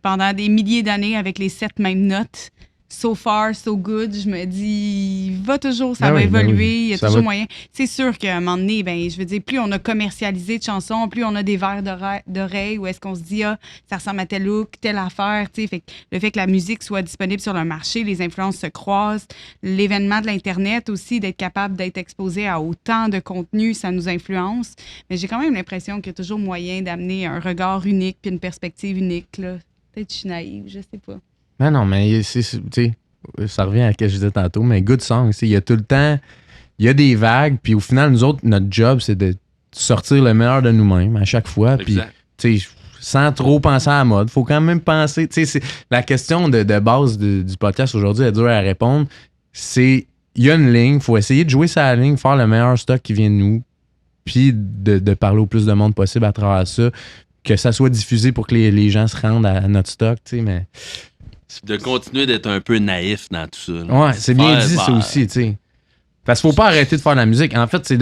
pendant des milliers d'années avec les 7 mêmes notes. So far, so good. Je me dis, ça va évoluer, il y a toujours moyen. C'est sûr qu'à un moment donné, je veux dire, plus on a commercialisé de chansons, plus on a des verres d'oreille où est-ce qu'on se dit, ça ressemble à tel look, telle affaire, tu sais. Fait que le fait que la musique soit disponible sur le marché, les influences se croisent, l'événement de l'Internet aussi, d'être capable d'être exposé à autant de contenu, ça nous influence. Mais j'ai quand même l'impression qu'il y a toujours moyen d'amener un regard unique puis une perspective unique, là. Peut-être que je suis naïve, je sais pas. Non, mais ça revient à ce que je disais tantôt, mais good song, il y a tout le temps, il y a des vagues, puis au final, nous autres, notre job, c'est de sortir le meilleur de nous-mêmes à chaque fois, puis sans trop penser à la mode, faut quand même penser, la question de base du podcast aujourd'hui est dure à répondre, il y a une ligne, faut essayer de jouer sa ligne, faire le meilleur stock qui vient de nous, puis de parler au plus de monde possible à travers ça, que ça soit diffusé pour que les gens se rendent à notre stock, mais... De continuer d'être un peu naïf dans tout ça. Là. Ouais, c'est bien dit, ça aussi, tu sais. Parce qu'il faut pas arrêter de faire de la musique. En fait, c'est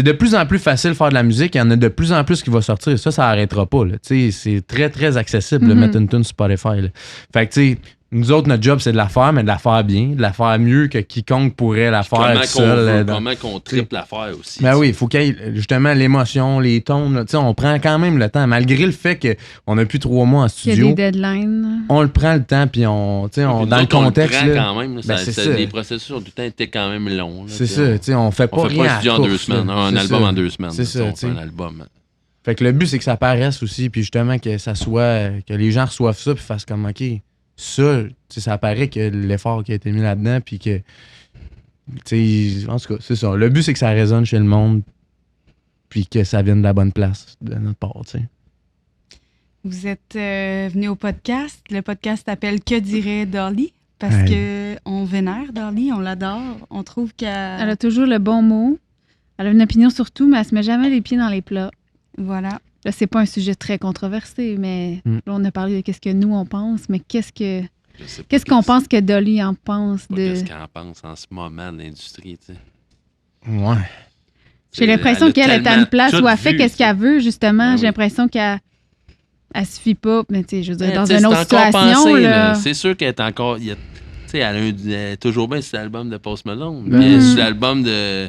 de plus en plus facile de faire de la musique. Il y en a de plus en plus qui va sortir. Ça n'arrêtera pas. Là. C'est très, très accessible de mettre une tune sur Spotify. Là. Fait que, tu sais, nous autres, notre job, c'est de la faire, mais de la faire bien, de la faire mieux que quiconque pourrait la faire seul. Comment qu'on triple la faire aussi. Ben oui, il faut qu'il y ait justement l'émotion, les tons. Là, on prend quand même le temps. Malgré le fait qu'on n'a plus 3 mois en studio. Il y a des deadlines. On le prend le temps, puis dans le contexte. On le prend quand même. Les processus ont tout le temps été quand même longs. C'est ça. On fait pas rien. Un studio en 2 semaines. Un album en 2 semaines. C'est ça. Un album. Fait que le but, c'est que ça paraisse aussi, puis justement que ça soit. Que les gens reçoivent ça, puis fassent comme, OK. Ça apparaît que l'effort qui a été mis là-dedans, puis que, en tout cas, c'est ça. Le but, c'est que ça résonne chez le monde, puis que ça vienne de la bonne place de notre part, tu sais. Vous êtes venu au podcast. Le podcast s'appelle Que dirait Dolly? Parce qu'on vénère Dolly, on l'adore. On trouve qu'elle a toujours le bon mot. Elle a une opinion sur tout, mais elle se met jamais les pieds dans les plats. Voilà. Là, c'est pas un sujet très controversé, mais là, on a parlé de qu'est-ce que nous, on pense, mais qu'est-ce qu'on pense que Dolly en pense de... Qu'est-ce qu'elle en pense en ce moment de l'industrie, tu sais? Ouais. J'ai l'impression qu'elle est à une place où elle fait qu'est-ce qu'elle veut, justement. J'ai l'impression qu'elle suffit pas, mais tu sais, je veux dire, dans une autre situation, pensé, là... C'est sûr qu'elle est encore... Tu sais, elle est toujours bien sur l'album de Post Malone, mais sur l'album de...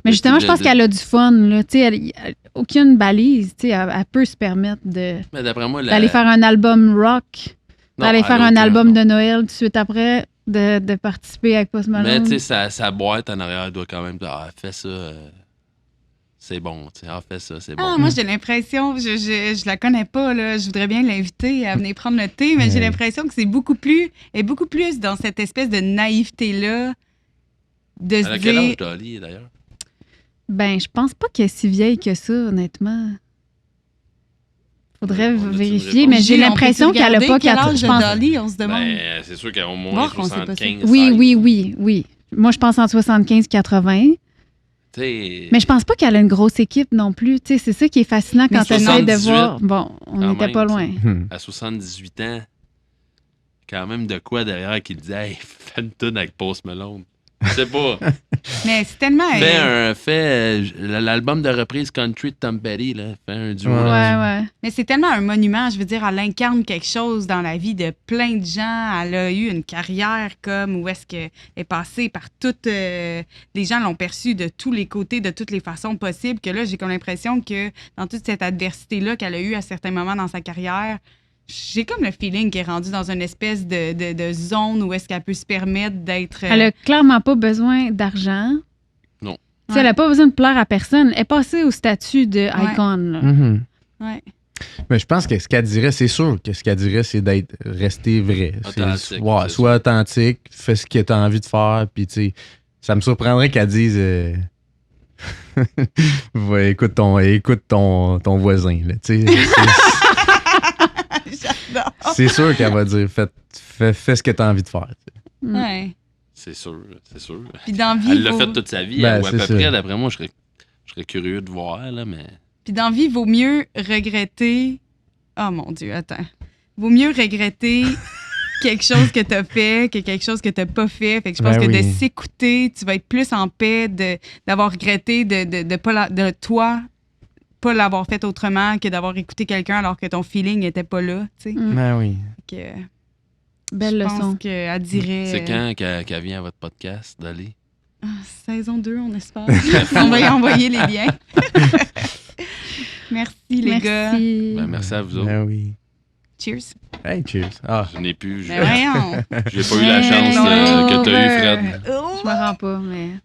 Mais justement, je pense qu'elle a du fun. Là. Elle aucune balise. Elle peut se permettre d'aller faire un album rock, d'aller faire un album de Noël tout de suite après, de participer avec Post Malone. Mais tu sais, sa boîte en arrière doit quand même dire fais ça, c'est bon. Fais ça, c'est bon. Moi, j'ai l'impression, je la connais pas, là, je voudrais bien l'inviter à venir prendre le thé, mais j'ai l'impression que c'est beaucoup plus dans cette espèce de naïveté-là de se dire... Quel âge Dolly, d'ailleurs? Ben, je pense pas qu'elle est si vieille que ça, honnêtement. Faudrait vérifier, mais j'ai l'impression qu'elle a pas 4 ans. Dolly, on se demande. Ben, c'est sûr qu'elle a au moins 75. Oui. Moi, je pense en 75-80. Mais je pense pas qu'elle a une grosse équipe non plus. C'est ça qui est fascinant quand on essaie de voir. Bon, on n'était pas loin. À 78 ans, quand même de quoi derrière qui disait hey, fais une toune avec Post Malone. Je sais pas. Mais c'est tellement... Fais l'album de reprise country de Tom Petty, là. Fais un duo. Ouais. Mais c'est tellement un monument. Je veux dire, elle incarne quelque chose dans la vie de plein de gens. Elle a eu une carrière comme où est-ce qu'elle est passée par toutes... les gens l'ont perçue de tous les côtés, de toutes les façons possibles. Que là, j'ai comme l'impression que dans toute cette adversité-là qu'elle a eue à certains moments dans sa carrière... J'ai comme le feeling qu'elle est rendue dans une espèce de zone où est-ce qu'elle peut se permettre d'être... Elle a clairement pas besoin d'argent. Non. Elle n'a pas besoin de plaire à personne. Elle est passée au statut de icon. Ouais. Mais je pense que ce qu'elle dirait, c'est sûr que ce qu'elle dirait, c'est d'être resté vrai. Authentique. Sois authentique, fais ce que tu as envie de faire, puis tu sais, ça me surprendrait qu'elle dise... écoute ton voisin, là, tu sais. J'adore. C'est sûr qu'elle va dire fais ce que tu as envie de faire. Ouais. C'est sûr. Puis dans vie, elle l'a fait toute sa vie, ou à peu ça. près, d'après moi, je serais curieux de voir, là, mais... Puis dans vie, vaut mieux regretter... Oh mon Dieu, attends. Vaut mieux regretter quelque chose que tu as fait que quelque chose que tu n'as pas fait. Fait que je pense que de s'écouter, tu vas être plus en paix d'avoir regretté de toi pas l'avoir fait autrement que d'avoir écouté quelqu'un alors que ton feeling n'était pas là, tu sais. Ben oui. Belle leçon. Je pense qu'elle dirait... C'est quand qu'elle vient à votre podcast, d'aller? Saison 2, on espère. On va y envoyer les liens. Merci, les gars. Ben, merci à vous autres. Ben oui. Cheers. Hey, cheers. Ah. Je n'ai plus. Mais voyons. J'ai pas eu la chance que tu as eu, Fred. Je me rends pas, mais...